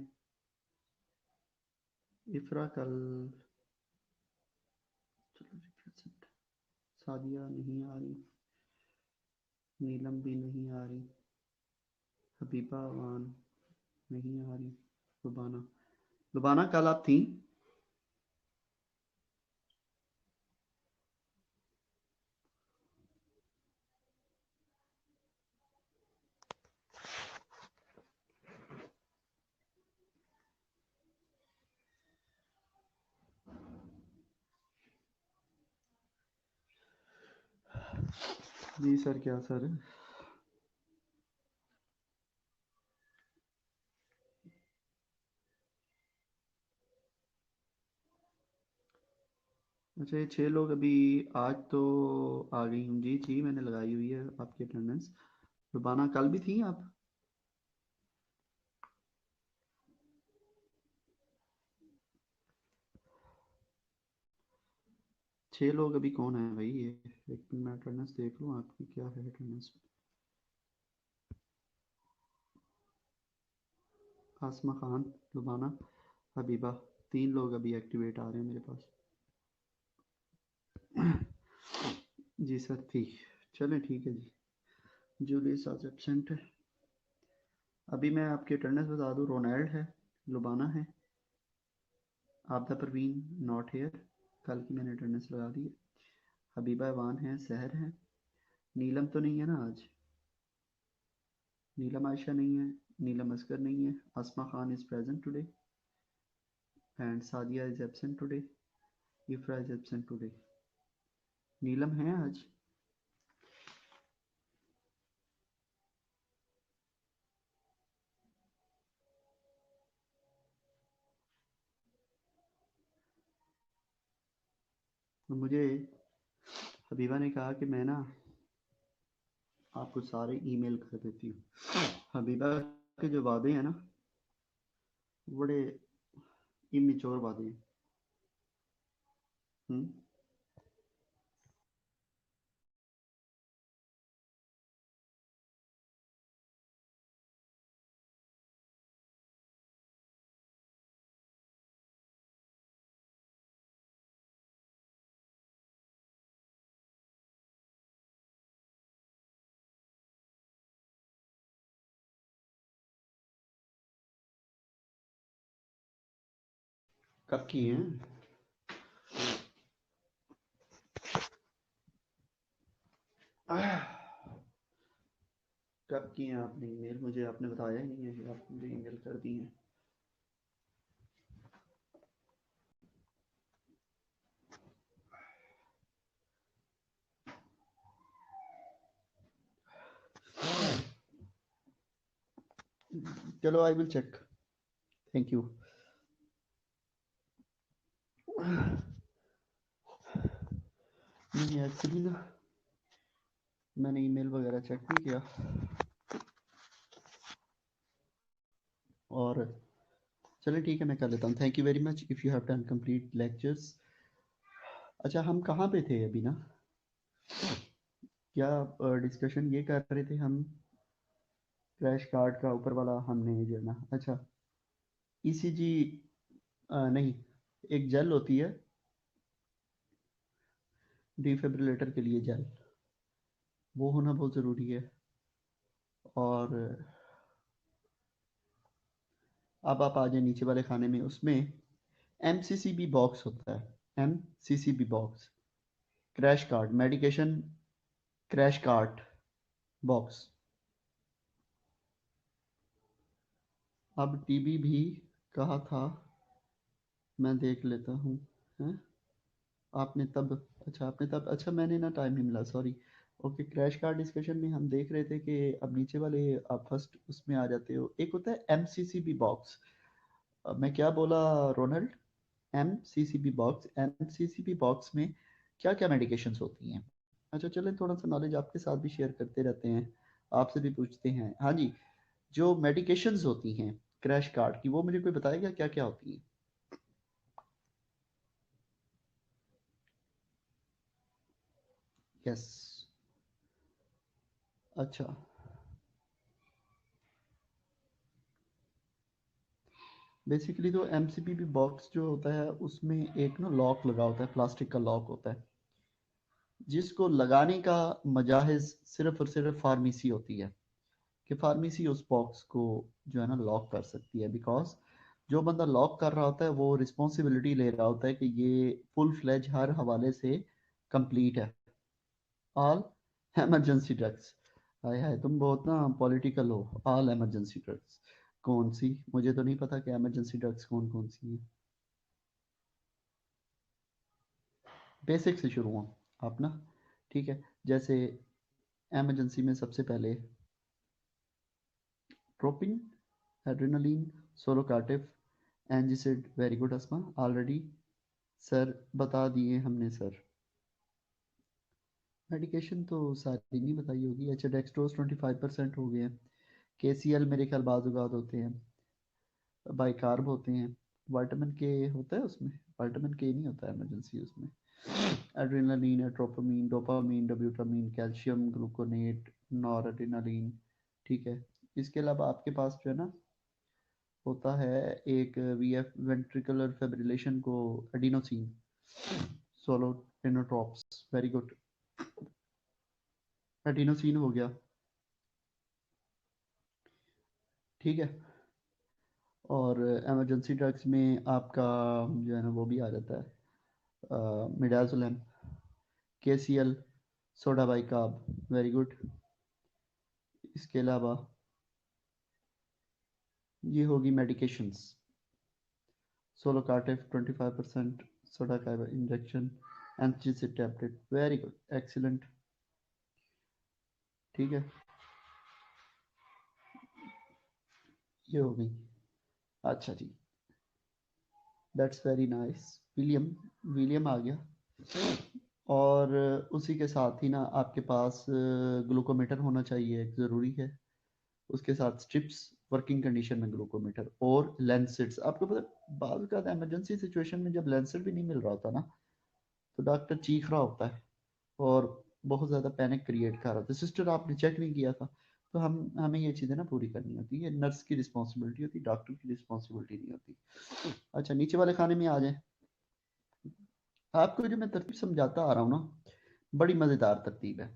इफ़रा कल, चलो जी, सादिया नहीं आ रही, नीलम भी नहीं आ रही, हबीबा अवान नहीं आ रही, लुबाना, लुबाना कल आप थी? जी सर, क्या सर? अच्छा, ये 6 लोग अभी आज तो आ गई हूँ। जी जी, मैंने लगाई हुई है आपकी अटेंडेंस। रुबाना कल भी थी आप? 6 लोग अभी कौन है भाई ये? एक मिनट, मैं अटेंडेंस देख लूँ आपकी क्या है अटेंडेंस। आसमा खान, रुबाना, हबीबा, 3 लोग अभी एक्टिवेट आ रहे हैं मेरे पास। जी सर, ठीक। चलें, ठीक है जी। जूलियस आज एबसेंट है। अभी मैं आपकी अटेंडेंस बता दूँ। रोनाल्ड है, लुबाना है, आपदा परवीन नॉट हेयर, कल की मैंने अटेंडेंस लगा दी है। हबीबा अवान है, सहर है, नीलम तो नहीं है ना आज? नीलम आयशा नहीं है, नीलम असगर नहीं है, Asma Khan is present today and Sadia is absent today, Ifra is absent today. Neelam है आज? मुझे हबीबा ने कहा कि मैं ना आपको सारे ईमेल कर देती हूँ। हबीबा के जो वादे हैं ना, बड़े इमेच्योर वादे हैं। हम्म। कब की हैं? कब की हैं आपने ईमेल? मुझे आपने बताया ही नहीं है कि आप मुझे ईमेल कर दी हैं। चलो, I will check. Thank you. नहीं, एक्चुअली ना मैंने ईमेल वगैरह चेक नहीं किया। और चलिए ठीक है, मैं कर लेता हूँ। Thank you very much if you have done complete lectures. अच्छा, हम कहाँ पे थे अभी ना? क्या डिस्कशन ये कर रहे थे हम? क्रैश कार्ड का ऊपर वाला हमने जो है ना, अच्छा, ईसीजी नहीं, एक जेल होती है डिफिब्रिलेटर के लिए, जेल वो होना बहुत ज़रूरी है। और अब आप आ जाए नीचे वाले खाने में, उसमें एमसीसीबी बॉक्स होता है। MCCB box, crash card medication, crash card box. अब टीबी भी कहा था, मैं देख लेता हूँ। हैं? आपने तब, अच्छा आपने तब, अच्छा मैंने ना टाइम नहीं मिला, sorry. Okay, crash card discussion में हम देख रहे थे कि अब नीचे वाले आप फर्स्ट उसमें आ जाते हो। एक होता है एमसीसीबी बॉक्स। मैं क्या बोला Ronald? MCCB box, MCCB box में क्या क्या मेडिकेशंस होती हैं? अच्छा चलें, थोड़ा सा नॉलेज आपके साथ भी शेयर करते रहते हैं, आपसे भी पूछते हैं। हाँ जी, जो मेडिकेशंस होती हैं क्रैश कार्ड की, वो मुझे कोई बताएगा क्या क्या होती है? यस। अच्छा, बेसिकली तो एमसीपीबी बॉक्स जो होता है उसमें एक ना लॉक लगा होता है, प्लास्टिक का लॉक होता है, जिसको लगाने का मजाहिज सिर्फ और सिर्फ फार्मेसी होती है, कि फार्मेसी उस बॉक्स को जो है ना लॉक कर सकती है। बिकॉज जो बंदा लॉक कर रहा होता है वो रिस्पॉन्सिबिलिटी ले रहा होता है कि ये फुल फ्लेज हर हवाले से कंप्लीट है। ऑल इमरजेंसी ड्रग्स, हाय हाय तुम बहुत ना पॉलिटिकल हो। ऑल इमरजेंसी ड्रग्स कौन सी, मुझे तो नहीं पता कि इमरजेंसी ड्रग्स कौन कौन सी हैं। बेसिक से शुरू हो आप ना, ठीक है। जैसे इमरजेंसी में सबसे पहले ट्रोपिन, एड्रेनलिन, सोलोकार्टिव, एंजिसिड, वेरी गुड अस्मा, ऑलरेडी सर बता दिए हमने सर। मेडिकेशन तो सारी नहीं बताई होगी। अच्छा डेक्सट्रोज 25% हो गए हैं। केसीएल मेरे ख्याल बाजुगात होते हैं, बाइकार्ब होते हैं, विटामिन के होता है उसमें, विटामिन के नहीं होता है इमरजेंसी उसमें। Adrenaline, atropine, dopamine, dobutamine, calcium gluconate, nor, ठीक है। इसके अलावा आपके पास जो है ना होता है एक वीएफ वेंट्रिकुलर फिब्रिलेशन को एडिनोसिन, सोलो टेनोट्रॉप्स, वेरी गुड, एडिनोसिन हो गया, ठीक है। और इमरजेंसी ड्रग्स में आपका जो है ना वो भी आ जाता है midazolam, KCl, soda bicarb, very good. इसके अलावा ये होगी मेडिकेशंस, सोलोकार्टिव 25%, सोडा का injection, antacid tablet, very good, excellent, ठीक है। ये हो गई। अच्छा जी, that's very nice. William, William आ गया। और उसी के साथ ही ना आपके पास ग्लूकोमीटर होना चाहिए, एक ज़रूरी है। उसके साथ स्ट्रिप्स, वर्किंग कंडीशन में ग्लूकोमीटर, और लेंसेट्स। आपको पता बात का इमरजेंसी सिचुएशन में जब लेंसेट भी नहीं मिल रहा होता ना, तो डॉक्टर चीख रहा होता है और बहुत ज़्यादा पैनिक क्रिएट कर रहा था। सिस्टर आपने चेक नहीं किया था, तो हम हमें ये चीज़ें ना पूरी करनी होती है। नर्स की रिस्पॉन्सिबिलिटी होती है, डॉक्टर की रिस्पॉन्सिबिलिटी नहीं होती। अच्छा नीचे वाले खाने में आ जाए। आपको जो मैं तरतीब समझाता आ रहा हूँ ना, बड़ी मज़ेदार तरतीब है।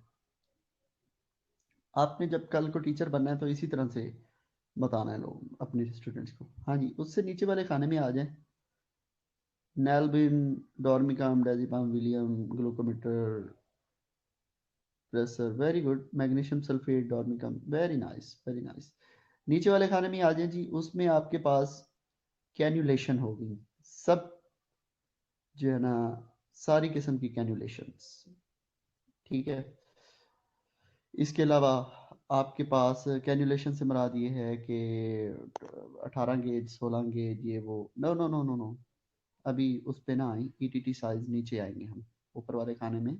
आपने जब कल को टीचर बनना है तो इसी तरह से बताना है लोग अपने स्टूडेंट्स को। हाँ जी, उससे नीचे वाले खाने में आ जाए। नेल्बिन, Dormicum, diazepam, William, glucometer, pressure, very good, magnesium sulphate, Dormicum, very nice very nice. नीचे वाले खाने में आ जाए जी। उसमें आपके पास कैन्युलेशन होगी, सब जो है ना सारी किस्म की कैन्युलेशंस, ठीक है। इसके अलावा आपके पास कैन्युलेशन से मुराद ये है कि 18 गेज, 16 गेज, ये वो, no no no no no, अभी उस पे ना आई। ईटीटी साइज नीचे आएंगे हम। ऊपर वाले खाने में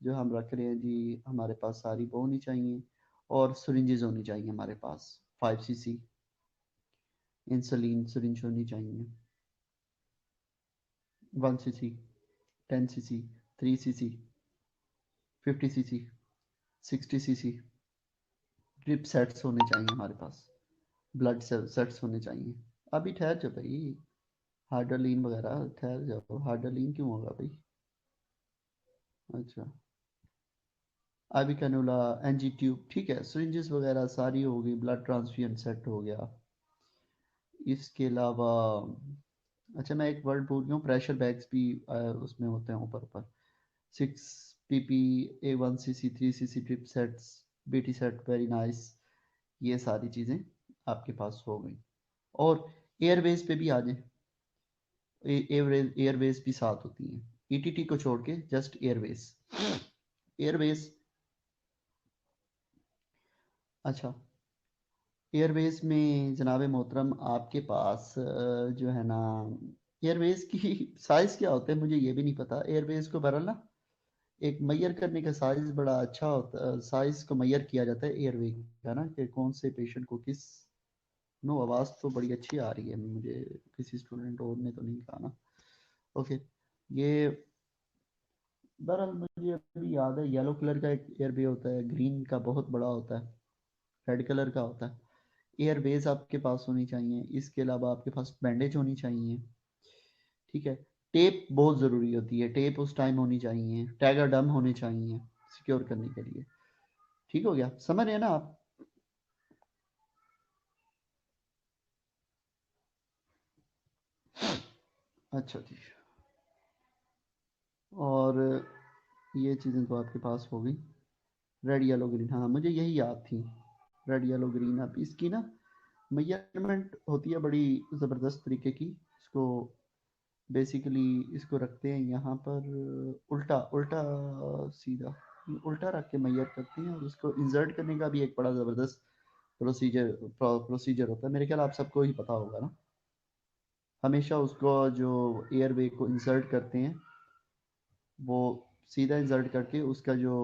जो हम रख रहे हैं जी, हमारे पास सारी वो होनी चाहिए, और सुरिंजेस होनी चाहिए हमारे पास। 5 cc इंसुलिन सुरिंज होनी चाहिए, 1 cc, 10 cc, 3 cc, 50 cc, 60 cc। Drip sets होने चाहिए हमारे पास, ब्लड सेट्स होने चाहिए। अभी ठहर जाओ भाई, हार्डरलीन वगैरह ठहर जाओ। हार्डरलीन क्यों होगा भाई? अच्छा, अभी कैनुला, एनजी ट्यूब, ठीक है। सिरिंजेस वगैरह सारी हो गई, ब्लड ट्रांसफ्यूजन सेट हो गया। इसके अलावा अच्छा मैं एक वर्ड भूल गया हूँ, प्रेशर बैग्स भी उसमें होते हैं ऊपर ऊपर। 6 pp, A1 cc, 3 cc drip sets, BT set, very nice. ये सारी चीज़ें आपके पास हो गई। और एयरवेज पे भी आ जाए। एयरवेज भी साथ होती हैं, ईटीटी को छोड़ के, जस्ट एयरवेज। एयरवेज, अच्छा एयरवेज में जनाब मोहतरम आपके पास जो है ना एयरवेज की साइज क्या होते हैं मुझे ये भी नहीं पता। एयरवेज को बहरहाल ना एक मैयर करने का साइज बड़ा अच्छा होता है, साइज को मैयर किया जाता है एयरवे का ना, कि कौन से पेशेंट को किस। नो, आवाज़ तो बड़ी अच्छी आ रही है मुझे, किसी स्टूडेंट और ने तो नहीं कहा ना। ओके, ये बहरहाल मुझे अभी याद है, येलो कलर का एक एयरवे होता है, ग्रीन का बहुत बड़ा होता है, रेड कलर का होता है। एयरवेज आपके पास होनी चाहिए, इसके अलावा आपके पास बैंडेज होनी चाहिए, ठीक है। टेप बहुत ज़रूरी होती है, टेप उस टाइम होनी चाहिए, टैगर डम होने चाहिए सिक्योर करने के लिए। ठीक हो गया, समझ रहे हैं ना आप? अच्छा जी। और ये चीज़ें तो आपके पास हो गई। रेड येलो ग्रीन, हाँ मुझे यही याद थी। रेड येलो ग्रीन, अब इसकी ना मेजरमेंट होती है बड़ी ज़बरदस्त तरीके की। इसको बेसिकली इसको रखते हैं यहाँ पर उल्टा उल्टा, सीधा उल्टा रख के मैयर करते हैं, और उसको इंसर्ट करने का भी एक बड़ा ज़बरदस्त प्रोसीजर होता है। मेरे ख्याल आप सबको ही पता होगा ना। हमेशा उसको जो एयरवे को इंसर्ट करते हैं, वो सीधा इंसर्ट करके उसका जो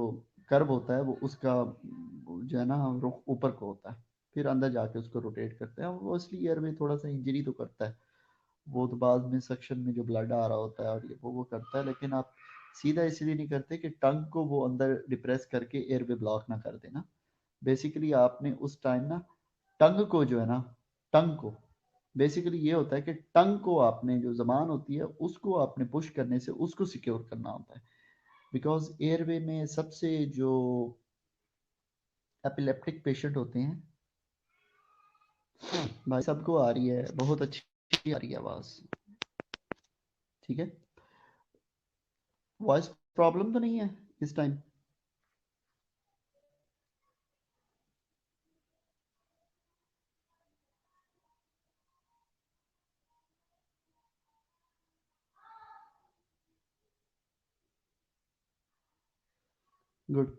कर्व होता है वो उसका जो है ना रुख ऊपर को होता है, फिर अंदर जाके उसको रोटेट करते हैं। वो इसलिए एयरवे थोड़ा सा इंजरी तो करता है, वो तो बाद में सक्शन में जो ब्लड आ रहा होता है और ये वो करता है, लेकिन आप सीधा इसलिए नहीं करते कि टंग को वो अंदर डिप्रेस करके एयरवे ब्लॉक ना कर देना। बेसिकली आपने उस टाइम ना टंग को जो है ना, टंग को बेसिकली ये होता है कि टंग को आपने जो जबान होती है उसको आपने पुश करने से उसको सिक्योर करना होता है। बिकॉज एयरवे में सबसे जो एपिलेप्टिक पेशेंट होते हैं, भाई सबको आ रही है, बहुत अच्छी आ रही है आवाज, ठीक है। वॉइस प्रॉब्लम तो नहीं है इस टाइम? गुड,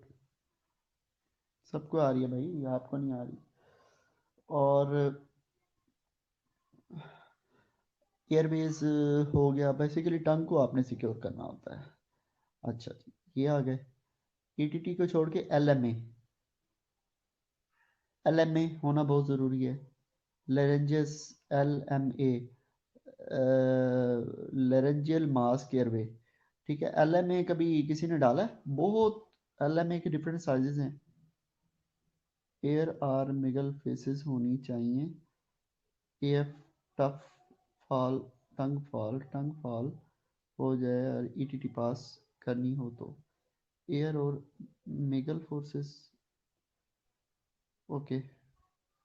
सबको आ रही है भाई, आपको नहीं आ रही। और एयरवेज हो गया, बेसिकली टंग को आपने सिक्योर करना होता है। अच्छा जी, ये आ गए। ईटीटी को छोड़ के एलएमए, एलएमए होना बहुत ज़रूरी है। लेरेंजियस, एलएमए, लेरेंजियल मास्क एयरवे, ठीक है। एलएमए कभी किसी ने डाला है? बहुत एलएमए के डिफरेंट साइजेस हैं। एयर आर मिगल फेसेस होनी चाहिए। एफ टफ फॉल, टंग फॉल हो जाए और ईटीटी पास करनी हो तो एयर और मिगल फोर्सेस, ओके।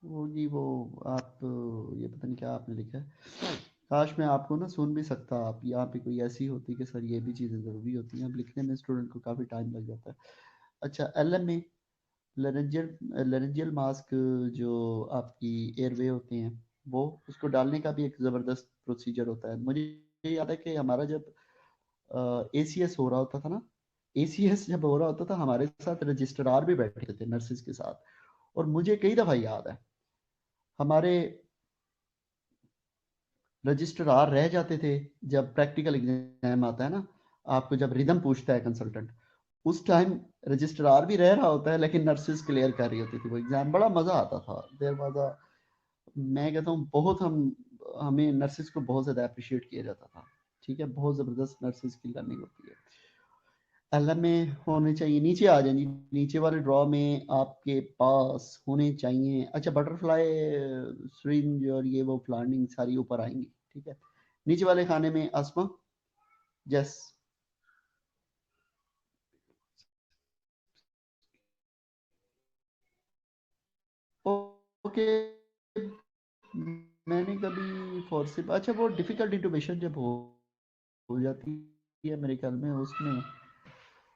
वो जी वो आप ये पता नहीं क्या आपने लिखा है। काश मैं आपको ना सुन भी सकता, आप यहाँ पे कोई ऐसी होती कि सर ये भी चीज़ें ज़रूरी होती हैं, अब लिखने में स्टूडेंट को काफ़ी टाइम लग जाता है। अच्छा, एल में लेरेंजियल लेरेंजियल मास्क जो आपकी एयरवे होते हैं, वो उसको डालने का भी एक ज़बरदस्त प्रोसीजर होता है। मुझे याद है कि हमारा जब एसीएस हो रहा होता था ना, एसीएस जब हो रहा होता था हमारे साथ रजिस्ट्रार भी बैठे थे नर्सिस के साथ। और मुझे कई दफ़ा याद है हमारे रजिस्ट्रार रह जाते थे जब प्रैक्टिकल एग्जाम आता है ना, आपको जब रिदम पूछता है कंसल्टेंट, उस टाइम रजिस्ट्रार भी रह रहा होता है लेकिन नर्सेज क्लियर कर रही होती थी वो एग्जाम। बड़ा मजा आता था देर वाज, मैं कहता हूँ बहुत हमें नर्सेज को बहुत ज्यादा अप्रिशिएट किया जाता था। ठीक है, बहुत जबरदस्त नर्सेज की लर्निंग होती है। एलएम में होने चाहिए, नीचे आ जाएंगे, नीचे वाले ड्रॉ में आपके पास होने चाहिए। अच्छा, बटरफ्लाई सिरिंज और ये वो प्लानिंग सारी ऊपर आएंगी, ठीक है। नीचे वाले खाने में आसमा, यस, ओके। मैंने कभी फोर्सिप, अच्छा वो डिफिकल्ट इंटूबेशन जब हो जाती है मेरे ख्याल में उसमें,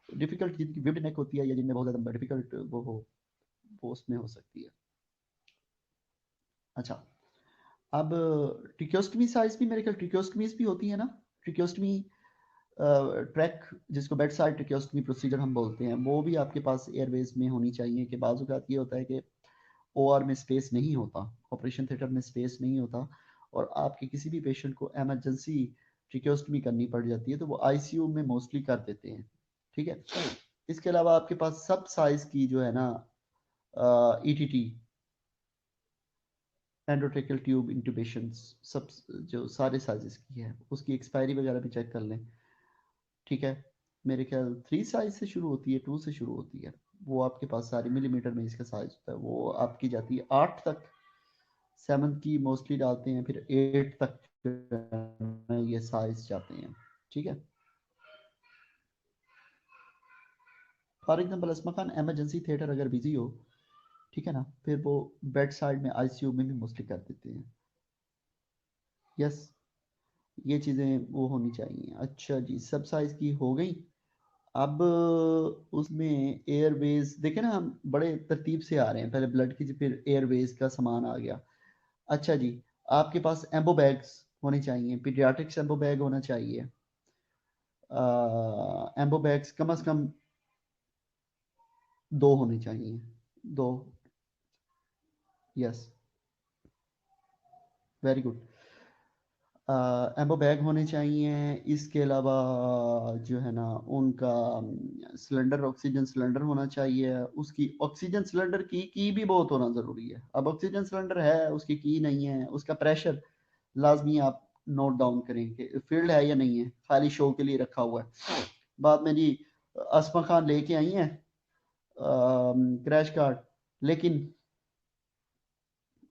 डिफिकल्ट जिनकी विड नेक होती है या जिनमें बहुत ज्यादा डिफिकल्ट वो हो, वो उसमें हो सकती है। अच्छा, अब ट्रिकोस्टमी साइज भी मेरे ख्याल ट्रिकोस्टमीज भी होती है ना, ट्रिकोस्टमी ट्रैक जिसको बेड साइड ट्रिकोस्टमी प्रोसीजर हम बोलते हैं, वो भी आपके पास एयरवेज में होनी चाहिए। कि बाज़ औक़ात ये होता है कि ओआर में स्पेस नहीं होता, ऑपरेशन थिएटर में स्पेस नहीं होता, और आपके किसी भी पेशेंट को इमरजेंसी ट्रिकोस्टमी करनी पड़ जाती है तो वो आईसीयू में मोस्टली कर देते हैं, ठीक है। इसके अलावा आपके पास सब साइज की जो है ना ईटीटी, एंडोट्रेकियल ट्यूब इंट्यूबेशन, सब जो सारे साइजेस की है उसकी एक्सपायरी वगैरह भी चेक कर लें, ठीक है। मेरे ख्याल 3 साइज से शुरू होती है, 2 से शुरू होती है, वो आपके पास सारी मिलीमीटर में इसका साइज होता है, वो आपकी जाती है 8 तक। 7 की मोस्टली डालते हैं, फिर 8 तक ये साइज जाते हैं। ठीक है। For example Asma Khan emergency theatre अगर बिजी हो, ठीक है ना, फिर वो बेड साइड में आईसीयू में भी मोस्टली कर देते हैं। यस, ये चीज़ें वो होनी चाहिए। अच्छा जी, सब साइज की हो गई। अब उसमें एयरवेज देखे ना, हम बड़े तरतीब से आ रहे हैं, पहले ब्लड की फिर एयरवेज का सामान आ गया। अच्छा जी, आपके पास एम्बो बैग्स होने चाहिए, पीडियाट्रिक्स एम्बो बैग होना चाहिए। एम्बो बैग्स कम से कम 2 होने चाहिए, 2। Yes, very good. Ambu bag होने चाहिए। इसके अलावा जो है ना उनका सिलेंडर, ऑक्सीजन सिलेंडर होना चाहिए। उसकी ऑक्सीजन सिलेंडर की भी बहुत होना ज़रूरी है। अब ऑक्सीजन सिलेंडर है, उसकी की नहीं है, उसका प्रेशर लाजमी आप नोट डाउन करें कि फील्ड है या नहीं है, खाली शो के लिए रखा हुआ है। बाद में जी, असमा खान लेके आई हैं क्रैश कार्ड, लेकिन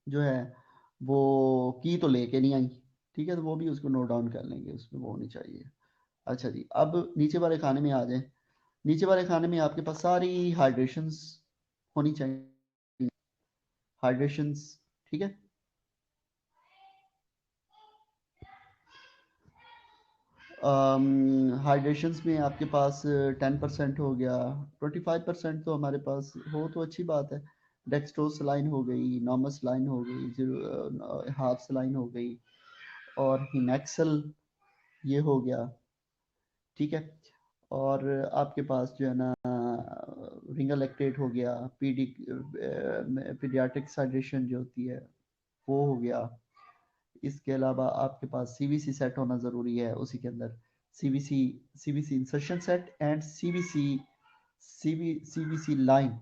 जो है वो की तो लेके नहीं आई। ठीक है, तो वो भी उसको नोट डाउन कर लेंगे, उसमें वो होनी चाहिए। अच्छा जी, अब नीचे वाले खाने में आ जाए। नीचे वाले खाने में आपके पास सारी हाइड्रेशंस होनी चाहिए। हाइड्रेशंस, ठीक है। हाइड्रेशंस में आपके पास 10% हो गया, 25% तो हमारे पास हो तो अच्छी बात है। डेक्सट्रोज सलाइन हो गई, नॉर्मस सलाइन हो गई, जीरो हाफ सलाइन हो गई, और हिमैक्सल ये हो गया। ठीक है। और आपके पास जो है ना रिंगल लैक्टेट हो गया, पीडियाट्रिक हाइड्रेशन जो होती है वो हो गया। इसके अलावा आपके पास सीवीसी सेट होना ज़रूरी है उसी के अंदर। CVC, CVC insertion set and CVC line,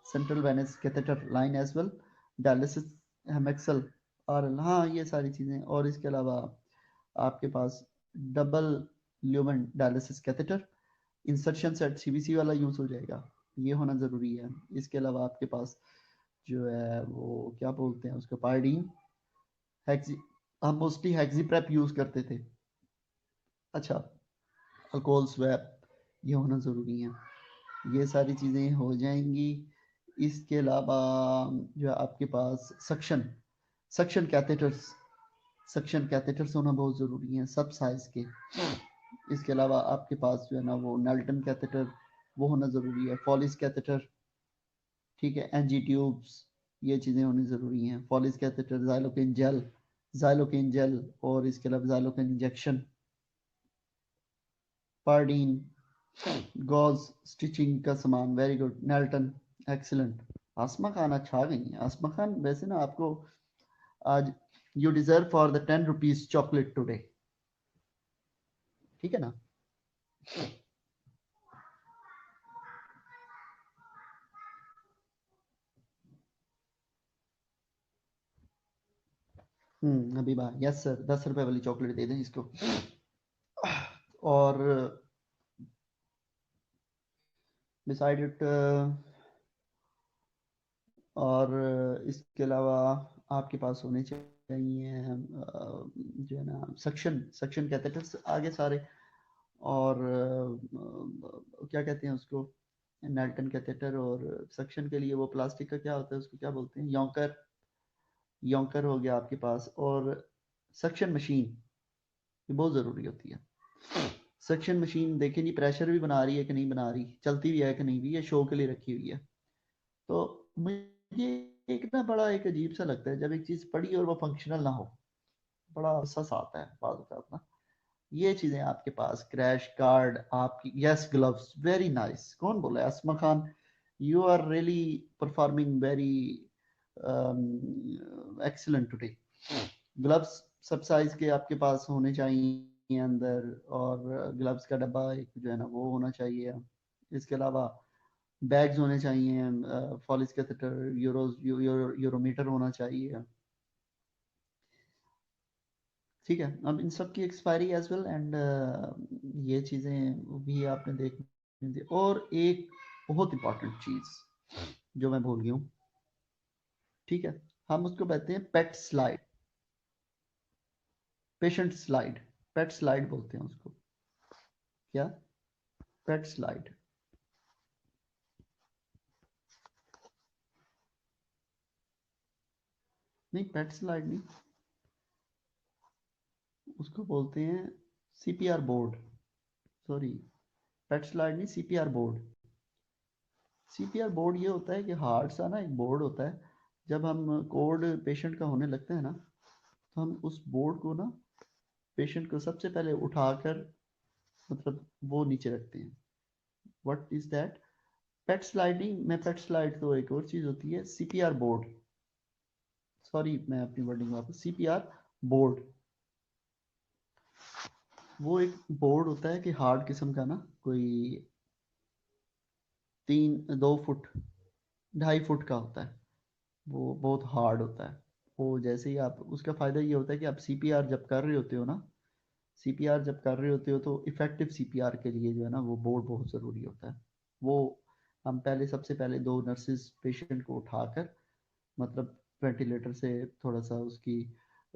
central venous catheter line as well, dialysis हेमेक्सल, और हाँ ये सारी चीज़ें। और इसके अलावा आपके पास double lumen dialysis catheter, insertion set CVC वाला यूज़ हो जाएगा, ये होना ज़रूरी है। इसके अलावा आपके पास जो है वो क्या बोलते हैं उसको, पायोडीन, हेक्सी, हम मोस्टली हेक्सी प्रेप यूज़ करते थे। अच्छा, अल्कोहल स्वैप, ये होना ज़रूरी है। ये सारी चीज़ें हो जाएंगी। इसके अलावा जो है आपके पास suction, suction catheters, suction catheters होना बहुत ज़रूरी है सब साइज़ के। इसके अलावा आपके पास जो है ना वो नेल्टन कैथेटर वो होना ज़रूरी है, फॉलिस कैथेटर, ठीक है, एनजी ट्यूब्स, ये चीज़ें होनी ज़रूरी हैं। Foley's catheter, xylocaine gel, xylocaine gel, और इसके अलावा जाइलोकेन इंजेक्शन, पार्डीन, गॉज स्टिचिंग का सामान, very good, Nelaton, excellent. Asma Khan अच्छा आ गई हैं। आसमा खान वैसे ना आपको आज you deserve for the 10 rupees chocolate today, ठीक है ना। अभी बात, यस सर, 10 रुपए वाली चॉकलेट दे दें इसको। और बिसाइड इट, और इसके अलावा आपके पास होने चाहिए जो है ना सक्शन, सक्शन कैथेटर्स आगे सारे। और क्या कहते हैं उसको, नेल्टन कैथेटर। और सक्शन के लिए वो प्लास्टिक का क्या होता है उसको क्या बोलते हैं, यॉन्कर, यॉन्कर हो गया आपके पास। और सक्शन मशीन, ये बहुत ज़रूरी होती है। सक्शन मशीन देखें जी, प्रेशर भी बना रही है कि नहीं बना रही, चलती भी है कि नहीं भी, ये शो के लिए रखी हुई है। तो मुझे एक ना बड़ा एक अजीब सा लगता है जब एक चीज़ पड़ी और वो फंक्शनल ना हो, बड़ा सस आता है बात का अपना। ये चीजें आपके पास, क्रैश कार्ड आपकी, यस ग्लव्स, वेरी नाइस। कौन बोला है, Asma Khan, you are really performing very excellent today. Gloves सब साइज के आपके पास होने चाहिए अंदर। और ग्लव्स का डब्बा एक जो है ना वो होना चाहिए। इसके अलावा बैग्स होने चाहिए, फॉलिस कैथेटर, यूरोमीटर होना चाहिए। ठीक है, अब इन सब की एक्सपायरी एज वेल एंड ये चीज़ें भी आपने देखनी थी। और एक बहुत इंपॉर्टेंट चीज़ जो मैं भूल गया हूँ, ठीक है, हम उसको कहते हैं पेट स्लाइड, पेशेंट स्लाइड, पेट स्लाइड बोलते हैं उसको। क्या? पेट स्लाइड। नहीं, पेट स्लाइड नहीं, उसको बोलते हैं सीपीआर बोर्ड। सॉरी, पेट स्लाइड नहीं, सीपीआर बोर्ड। सीपीआर बोर्ड ये होता है कि हार्ड सा ना एक बोर्ड होता है, जब हम कोड पेशेंट का होने लगता है ना, तो हम उस बोर्ड को ना पेशेंट को सबसे पहले उठाकर, मतलब वो नीचे रखते हैं। What is that? Pet sliding में, पेट स्लाइड तो एक और चीज होती है, सीपीआर बोर्ड। सॉरी, मैं अपनी वर्डिंग वापस, सीपीआर बोर्ड वो एक बोर्ड होता है कि हार्ड किस्म का ना, कोई 2 फुट 2.5 फुट का होता है। वो बहुत हार्ड होता है। वो जैसे ही आप, उसका फ़ायदा ये होता है कि आप सीपीआर जब कर रहे होते हो ना, सीपीआर जब कर रहे होते हो तो इफ़ेक्टिव सीपीआर के लिए जो है ना, वो बोर्ड बहुत ज़रूरी होता है। वो हम पहले, सबसे पहले 2 नर्सेज पेशेंट को उठाकर, मतलब वेंटिलेटर से थोड़ा सा उसकी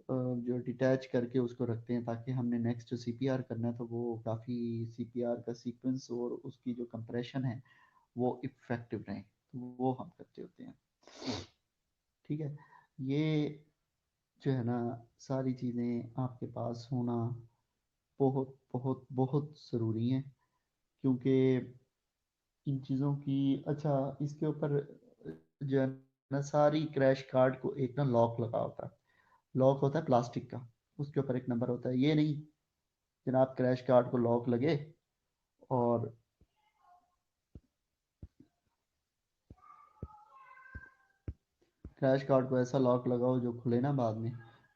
जो डिटैच करके उसको रखते हैं, ताकि हमने नेक्स्ट जो सीपीआर करना है तो वो काफ़ी, सीपीआर का सीक्वेंस और उसकी जो कंप्रेशन है वो इफेक्टिव रहे, तो वो हम करते होते हैं। ठीक है, ये जो है ना, सारी चीज़ें आपके पास होना बहुत बहुत बहुत ज़रूरी है, क्योंकि इन चीज़ों की, अच्छा, इसके ऊपर जो है ना, सारी क्रैश कार्ड को एक ना लॉक लगा होता है। लॉक होता है प्लास्टिक का, उसके ऊपर एक नंबर होता है। ये नहीं जनाब, क्रैश कार्ड को लॉक लगे और क्रैश कार्ड को ऐसा लॉक लगाओ जो खुले ना बाद में,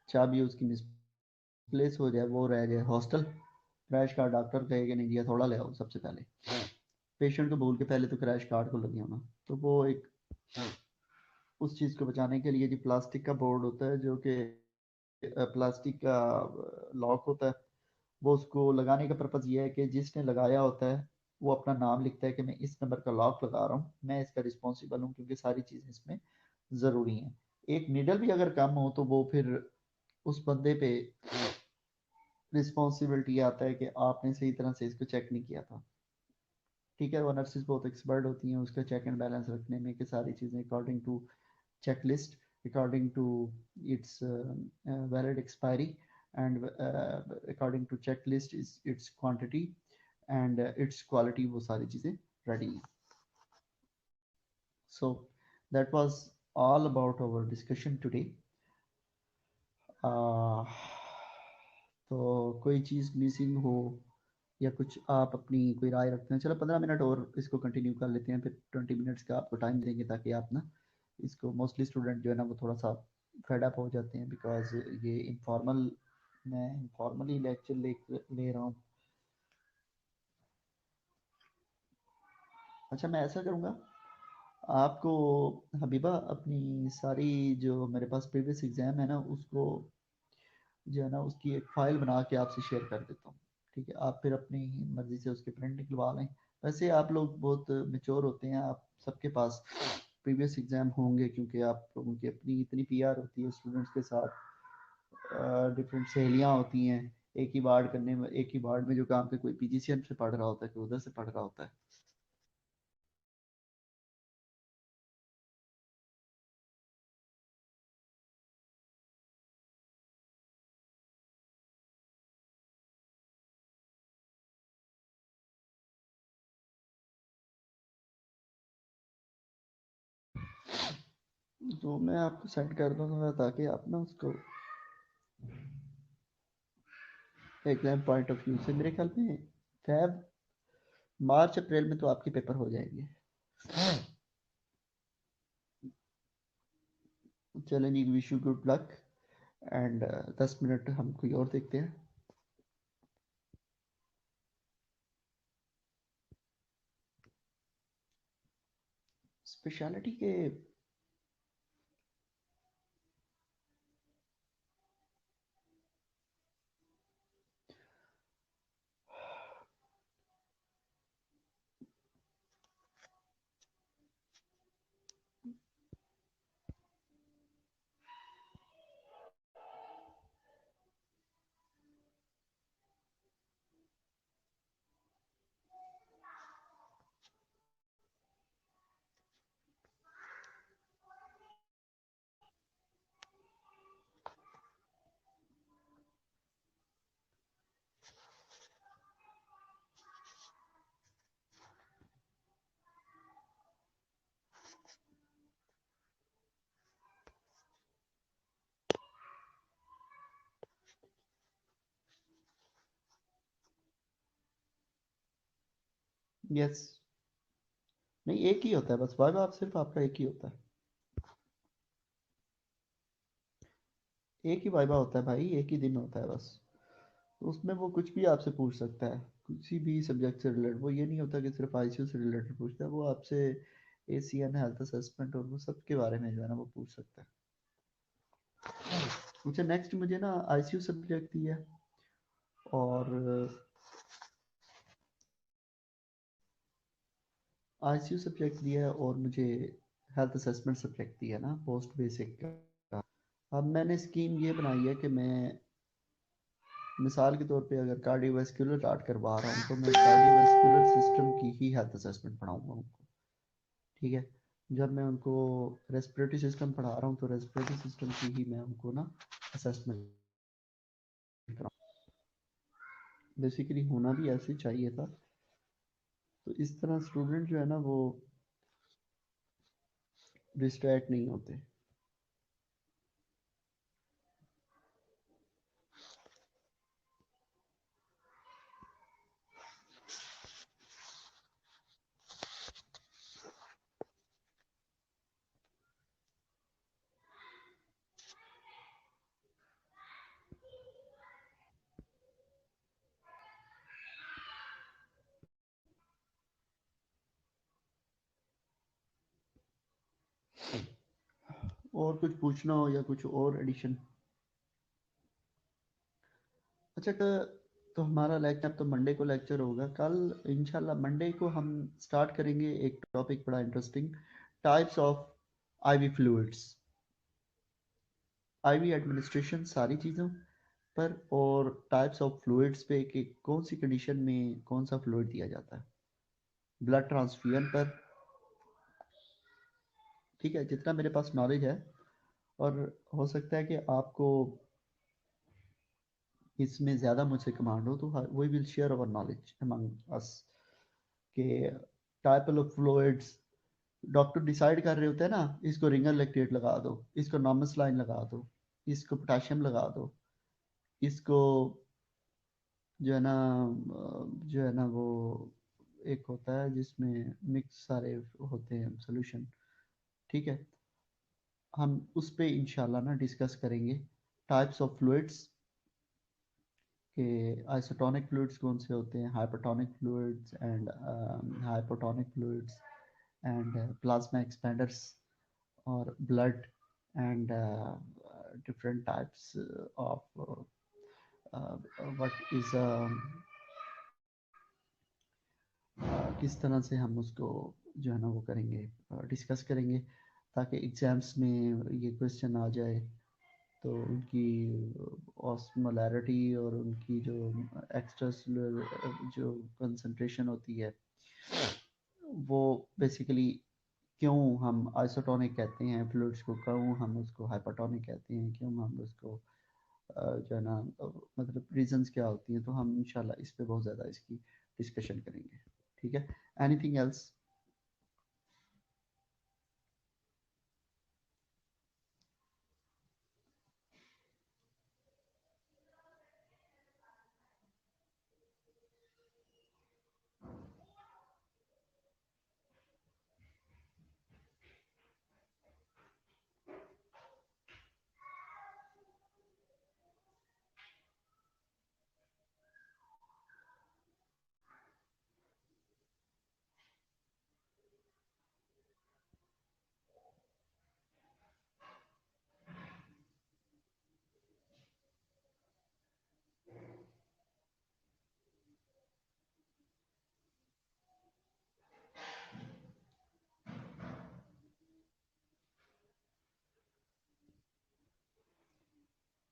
चाबी उसकी मिसप्लेस हो जाए, वो रह जाए हॉस्टल। क्रैश कार्ड डॉक्टर कहेगा नहीं जी, थोड़ा ले आओ सबसे पहले, पेशेंट को भूल के पहले तो क्रैश कार्ड को लगे होना। तो वो एक, उस चीज़ को बचाने के लिए जो प्लास्टिक का बोर्ड होता है, जो कि प्लास्टिक का लॉक होता है, वो उसको लगाने का पर्पज़ ये है कि जिसने लगाया होता है वो अपना नाम लिखता है कि मैं इस नंबर का लॉक लगा रहा हूँ, मैं इसका रिस्पॉन्सिबल हूँ, क्योंकि सारी चीज़ें इसमें ज़रूरी हैं। एक निडल भी अगर कम हो तो वो फिर उस बंदे पे रिस्पॉन्सिबिलिटी आता है कि आपने सही तरह से इसको चेक नहीं किया था। ठीक है, वो नर्सेज बहुत एक्सपर्ट होती हैं उसका चेक एंड बैलेंस रखने में, कि सारी चीज़ें according to checklist, according to its valid expiry, and according to checklist is its quantity and its quality, वो सारी चीज़ें ready हैं। So that was all about our discussion today. uh, तो कोई चीज़ मिसिंग हो या कुछ आप अपनी कोई राय रखते हैं? चलो 15 मिनट और इसको कंटिन्यू कर लेते हैं, फिर 20 मिनट्स का आपको टाइम देंगे, ताकि आप ना इसको, मोस्टली स्टूडेंट जो है ना वो थोड़ा सा फेड अप हो जाते हैं, बिकॉज ये इनफॉर्मल, मैं इनफॉर्मली लेक्चर ले रहा हूँ। अच्छा, मैं ऐसा करूँगा, आपको हबीबा अपनी सारी जो मेरे पास प्रीवियस एग्ज़ाम है ना, उसको जो है ना उसकी एक फ़ाइल बना के आपसे शेयर कर देता हूँ। ठीक है, आप फिर अपनी मर्ज़ी से उसकी प्रिंट निकलवा लें। वैसे आप लोग बहुत मेच्योर होते हैं, आप सबके पास प्रीवियस एग्ज़ाम होंगे, क्योंकि आप लोगों की अपनी इतनी पीआर होती है स्टूडेंट्स के साथ, डिफरेंट सहेलियाँ होती हैं, एक ही वार्ड करने में, एक ही वार्ड में जो काम के, कोई पीजीसीएम से पढ़ रहा होता है, कोई उधर से पढ़ रहा होता है। तो मैं आपको सेंड कर दूंगा, ताकि आप ना उसको एग्जाम पॉइंट ऑफ व्यू से, मेरे ख्याल में फैब मार्च अप्रैल में तो आपके पेपर हो जाएंगे। चलें जी, wish you good luck, and 10 minute हम कोई और देखते हैं। स्पेशलिटी के यस। नहीं, एक ही होता है बस वाइवा, आप सिर्फ आपका एक ही होता है। एक ही वाइवा होता है भाई, एक ही दिन होता है बस। तो उसमें वो कुछ भी आपसे पूछ सकता है, किसी भी सब्जेक्ट से रिलेटेड। वो ये नहीं होता कि सिर्फ आईसीयू से रिलेटेड पूछता है, वो आपसे एसीएन, हेल्थ असेसमेंट और वो सब के बारे में जो है ना वो पूछ सकता है। अच्छा, नेक्स्ट मुझे ना आईसीयू सब्जेक्ट दिया है, और आईसीयू सब्जेक्ट दिया है, और मुझे हेल्थ असेसमेंट सब्जेक्ट दिया है ना, पोस्ट बेसिक का। अब मैंने स्कीम ये बनाई है कि मैं मिसाल के तौर पे अगर कार्डियोवास्कुलर चार्ट करवा रहा हूँ तो मैं कार्डियोवास्कुलर सिस्टम की ही हेल्थ असेसमेंट पढ़ाऊंगा उनको। ठीक है। जब मैं उनको रेस्पिरेटरी सिस्टम पढ़ा रहा हूँ तो रेस्पिरेटरी सिस्टम की ही मैं उनको ना असेसमेंट कराऊँ। बेसिकली होना भी ऐसे ही चाहिए था। तो इस तरह स्टूडेंट जो है ना वो डिस्ट्रैक्ट नहीं होते। और कुछ पूछना हो या कुछ और एडिशन? अच्छा, तो हमारा लेक्चर, अब तो मंडे को लेक्चर होगा, कल इंशाल्लाह मंडे को हम स्टार्ट करेंगे एक टॉपिक बड़ा interesting, types of IV fluids. IV administration सारी चीज़ों पर, और टाइप्स ऑफ फ्लूइड्स पे कि कौन सी कंडीशन में कौन सा फ्लूइड दिया जाता है, ब्लड ट्रांसफ्यूजन पर। ठीक है, जितना मेरे पास नॉलेज है, और हो सकता है कि आपको इसमें ज़्यादा मुझसे कमांड हो, तो we will share our knowledge among us के type of fluids. Doctor decide कर रहे होते हैं ना, इसको रिंगर लैक्टेट लगा दो, इसको नॉर्मल सलाइन लगा दो, इसको पोटाशियम लगा दो, इसको जो है ना जो है ना वो एक होता है जिसमें मिक्स सारे होते हैं सोल्यूशन। ठीक है। हम उस पे इंशाल्लाह ना डिस्कस करेंगे टाइप्स ऑफ फ्लूइड्स के, आइसोटोनिक फ्लूइड्स कौन से होते हैं, hypertonic fluids and hypotonic fluids and plasma expanders, और blood and different types of what is किस तरह से हम उसको जो है ना वो करेंगे, डिस्कस करेंगे, ताकि एग्जाम्स में ये क्वेश्चन आ जाए तो उनकी ऑस्मोलैरिटी और उनकी जो एक्स्ट्रा जो कंसंट्रेशन होती है वो बेसिकली, क्यों हम आइसोटोनिक कहते हैं फ्लूइड्स को, क्यों हम उसको हाइपरटोनिक कहते हैं, क्यों हम उसको जो है ना मतलब रीजंस क्या होती हैं, तो हम इंशाल्लाह इस पे बहुत ज़्यादा इसकी डिस्कशन करेंगे। ठीक है। Anything else?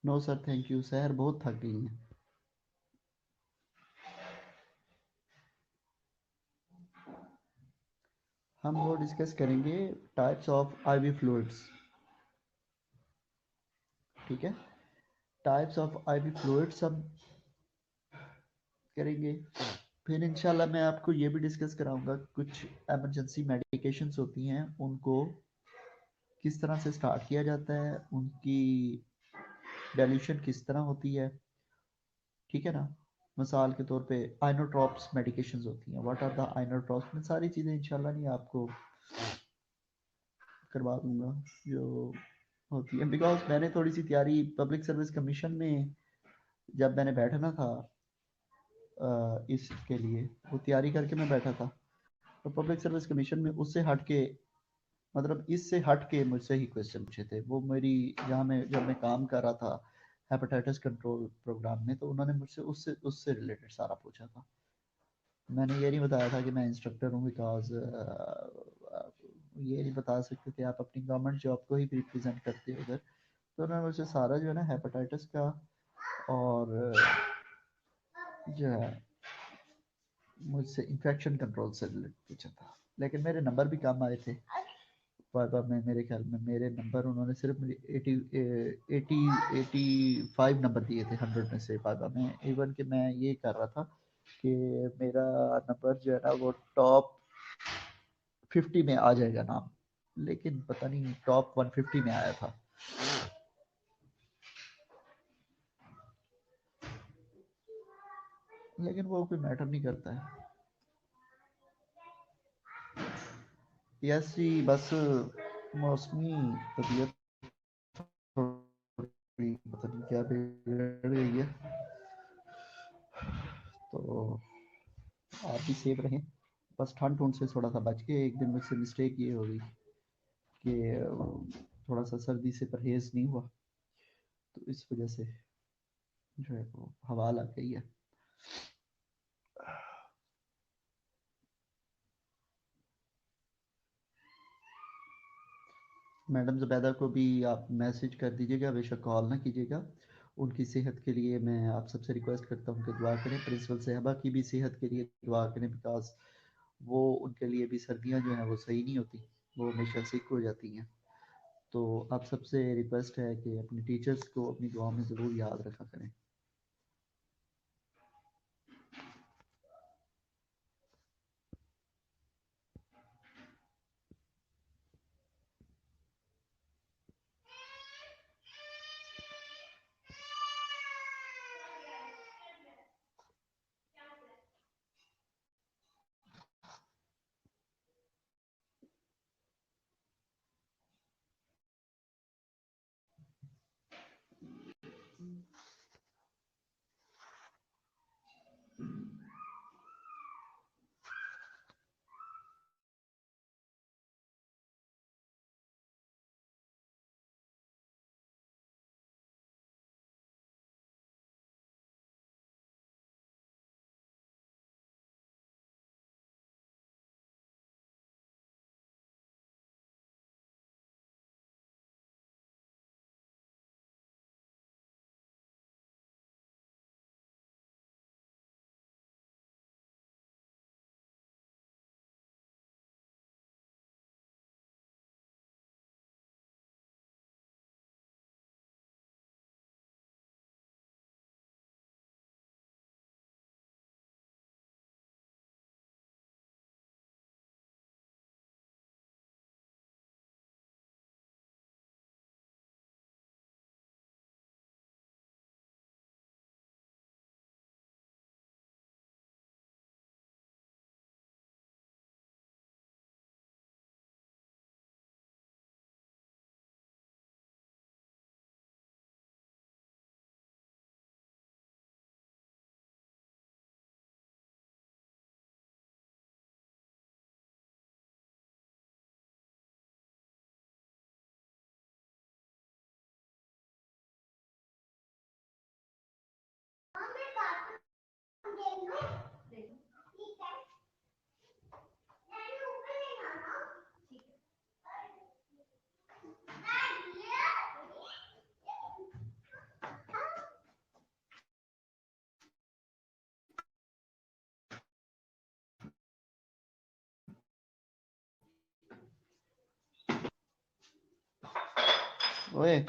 No sir, thank you, sir बहुत थक गई हैं। हम वो डिस्कस करेंगे टाइप्स ऑफ आईवी फ्लूइड्स। ठीक है। टाइप्स ऑफ आईवी फ्लूइड्स सब करेंगे। फिर इंशाल्लाह मैं आपको ये भी डिस्कस कराऊंगा, कुछ एमरजेंसी मेडिकेशंस होती हैं उनको किस तरह से स्टार्ट किया जाता है, उनकी डाइल्यूशन किस तरह होती है। ठीक है ना। मिसाल के तौर पे आइनोट्रॉप्स मेडिकेशंस होती हैं। What are the inotropes? मैं सारी चीज़ें इंशाल्लाह नहीं आपको करवा दूंगा जो होती है, बिकॉज मैंने थोड़ी सी तैयारी पब्लिक सर्विस कमीशन में जब मैंने बैठना था इसके लिए, वो तैयारी करके मैं बैठा था, तो पब्लिक सर्विस कमीशन में उससे हट के, मतलब इससे हट के मुझसे ही क्वेश्चन पूछे थे। वो मेरी जहाँ मैं जब मैं काम कर रहा था हेपेटाइटिस कंट्रोल प्रोग्राम में, तो उन्होंने मुझसे उससे उससे रिलेटेड सारा पूछा था। मैंने ये नहीं बताया था कि मैं इंस्ट्रक्टर हूँ, बिकॉज ये नहीं बता सकते थे आप अपनी गवर्नमेंट जॉब को ही रिप्रेजेंट करते हो उधर। तो उन्होंने मुझसे सारा जो है ना हेपेटाइटिस का और जो है मुझसे इन्फेक्शन कंट्रोल से रिलेटेड पूछा था। लेकिन मेरे नंबर भी कम आए थे वाइवा में। मेरे ख्याल में मेरे नंबर उन्होंने सिर्फ मुझे 85 नंबर दिए थे 100 में से वाइवा में। इवन कि मैं ये कर रहा था कि मेरा नंबर जो है ना वो टॉप 50 में आ जाएगा नाम, लेकिन पता नहीं टॉप 150 में आया था। लेकिन वो कोई मैटर नहीं करता है। यस जी, बस मौसमी तबीयत थोड़ी पता नहीं क्या बिगड़ गई है, तो आप भी सेफ रहें। बस ठंड ठंड से थोड़ा सा बच के। एक दिन मुझसे मिस्टेक ये हो गई कि थोड़ा सा सर्दी से परहेज नहीं हुआ, तो इस वजह से जो है वो हवा लग गई है। मैडम ज़ुबैदा को भी आप मैसेज कर दीजिएगा, बेशक कॉल ना कीजिएगा। उनकी सेहत के लिए मैं आप सबसे रिक्वेस्ट करता हूँ कि दुआ करें। प्रिंसिपल साहबा की भी सेहत के लिए दुआ करें, बिकॉज वो उनके लिए भी सर्दियाँ जो हैं वो सही नहीं होती, वो हमेशा सिक हो जाती हैं। तो आप सबसे रिक्वेस्ट है कि अपने टीचर्स को अपनी दुआ में ज़रूर याद रखा करें। ओए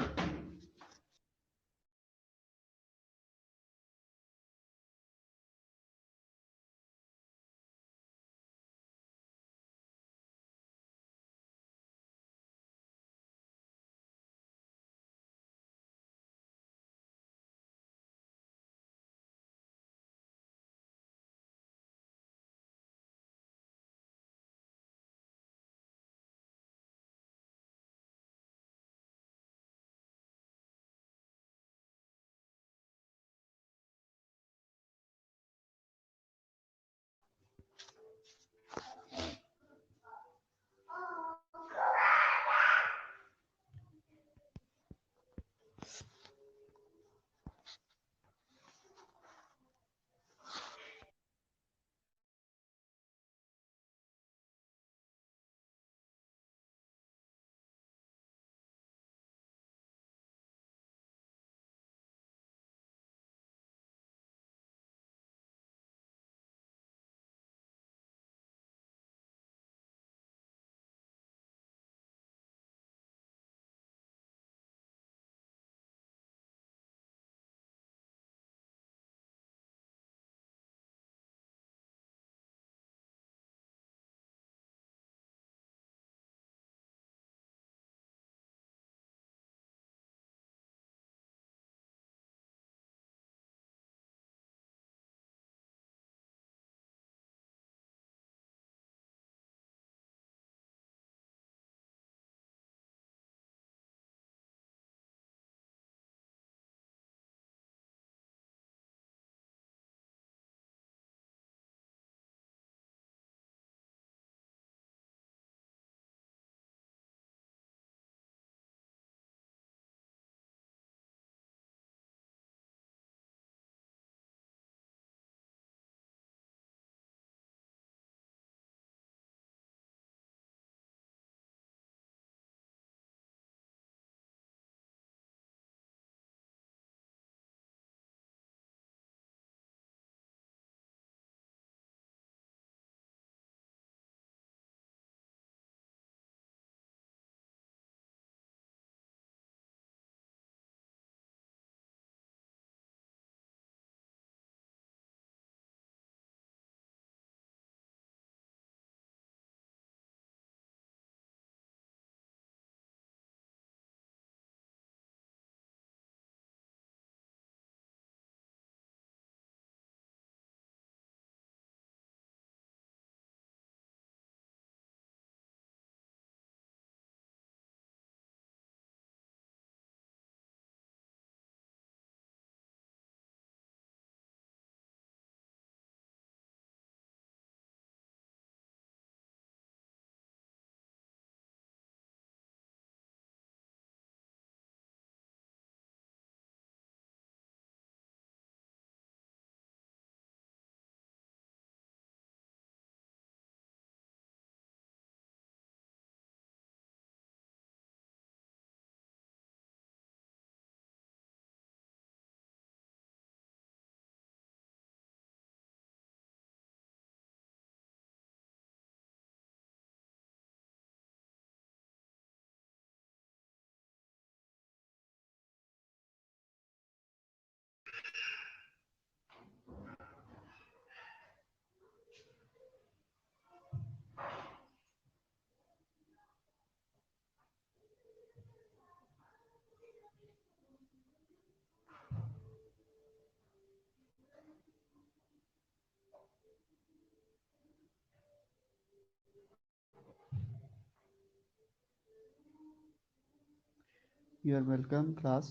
यू आर वेलकम क्लास।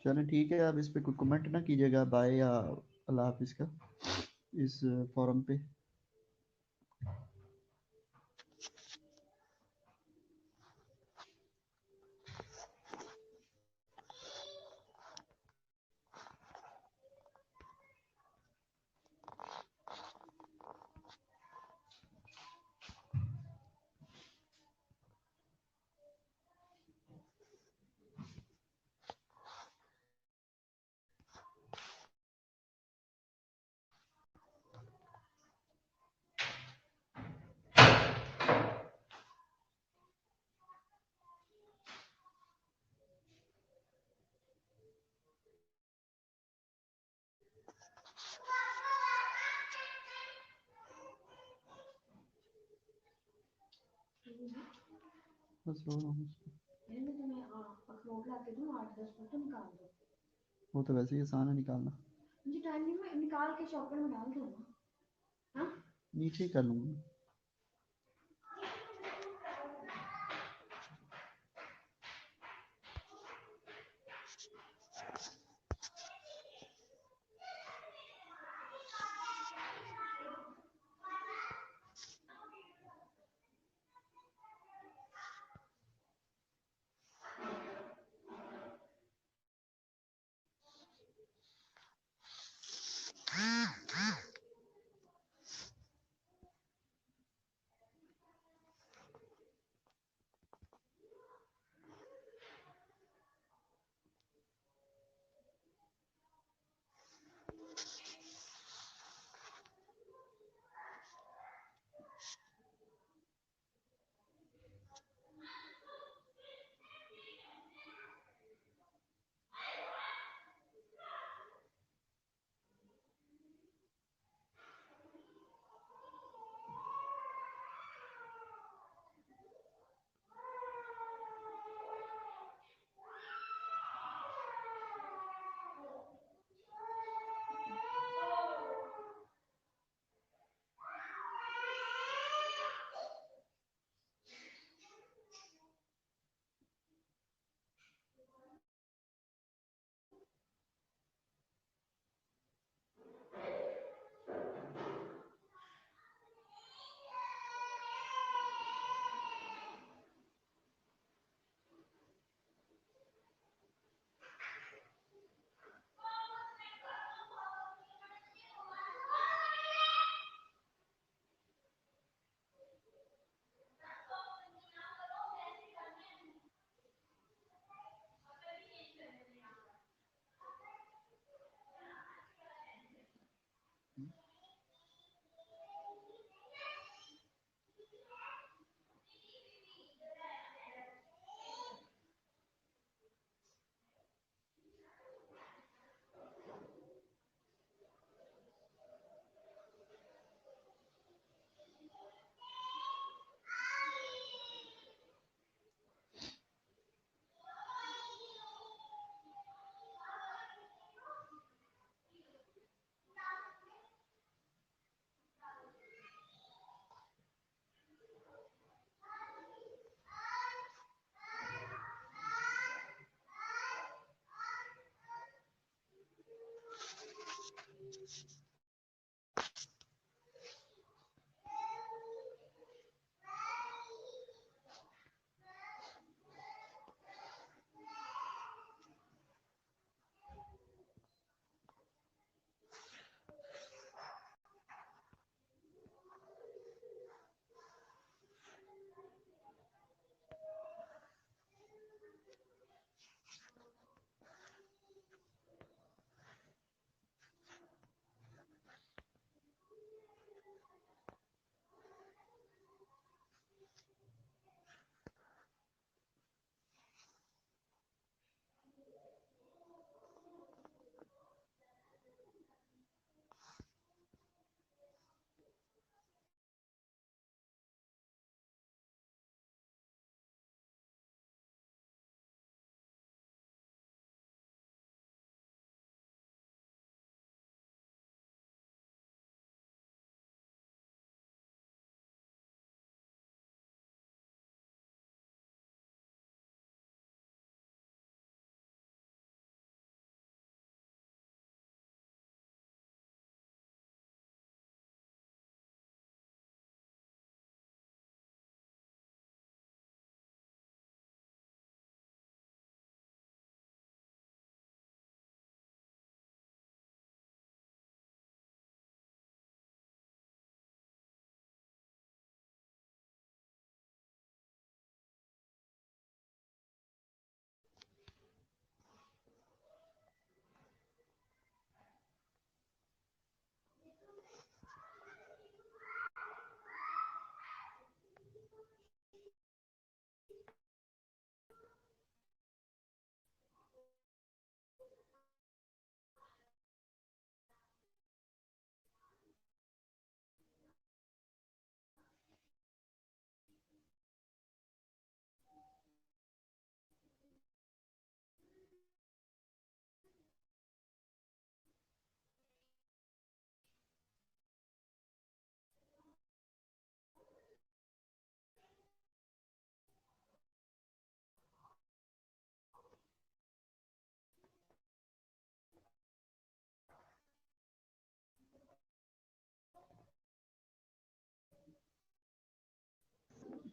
चलें ठीक है, आप इस पे कोई कमेंट ना कीजिएगा बाय या अल्लाह हाफिज़ का इस फोरम पे। बस रो रहा हूँ। वो तो वैसे ही आसान है निकालना। नीचे ही कर लूँगा।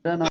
मेरा नाम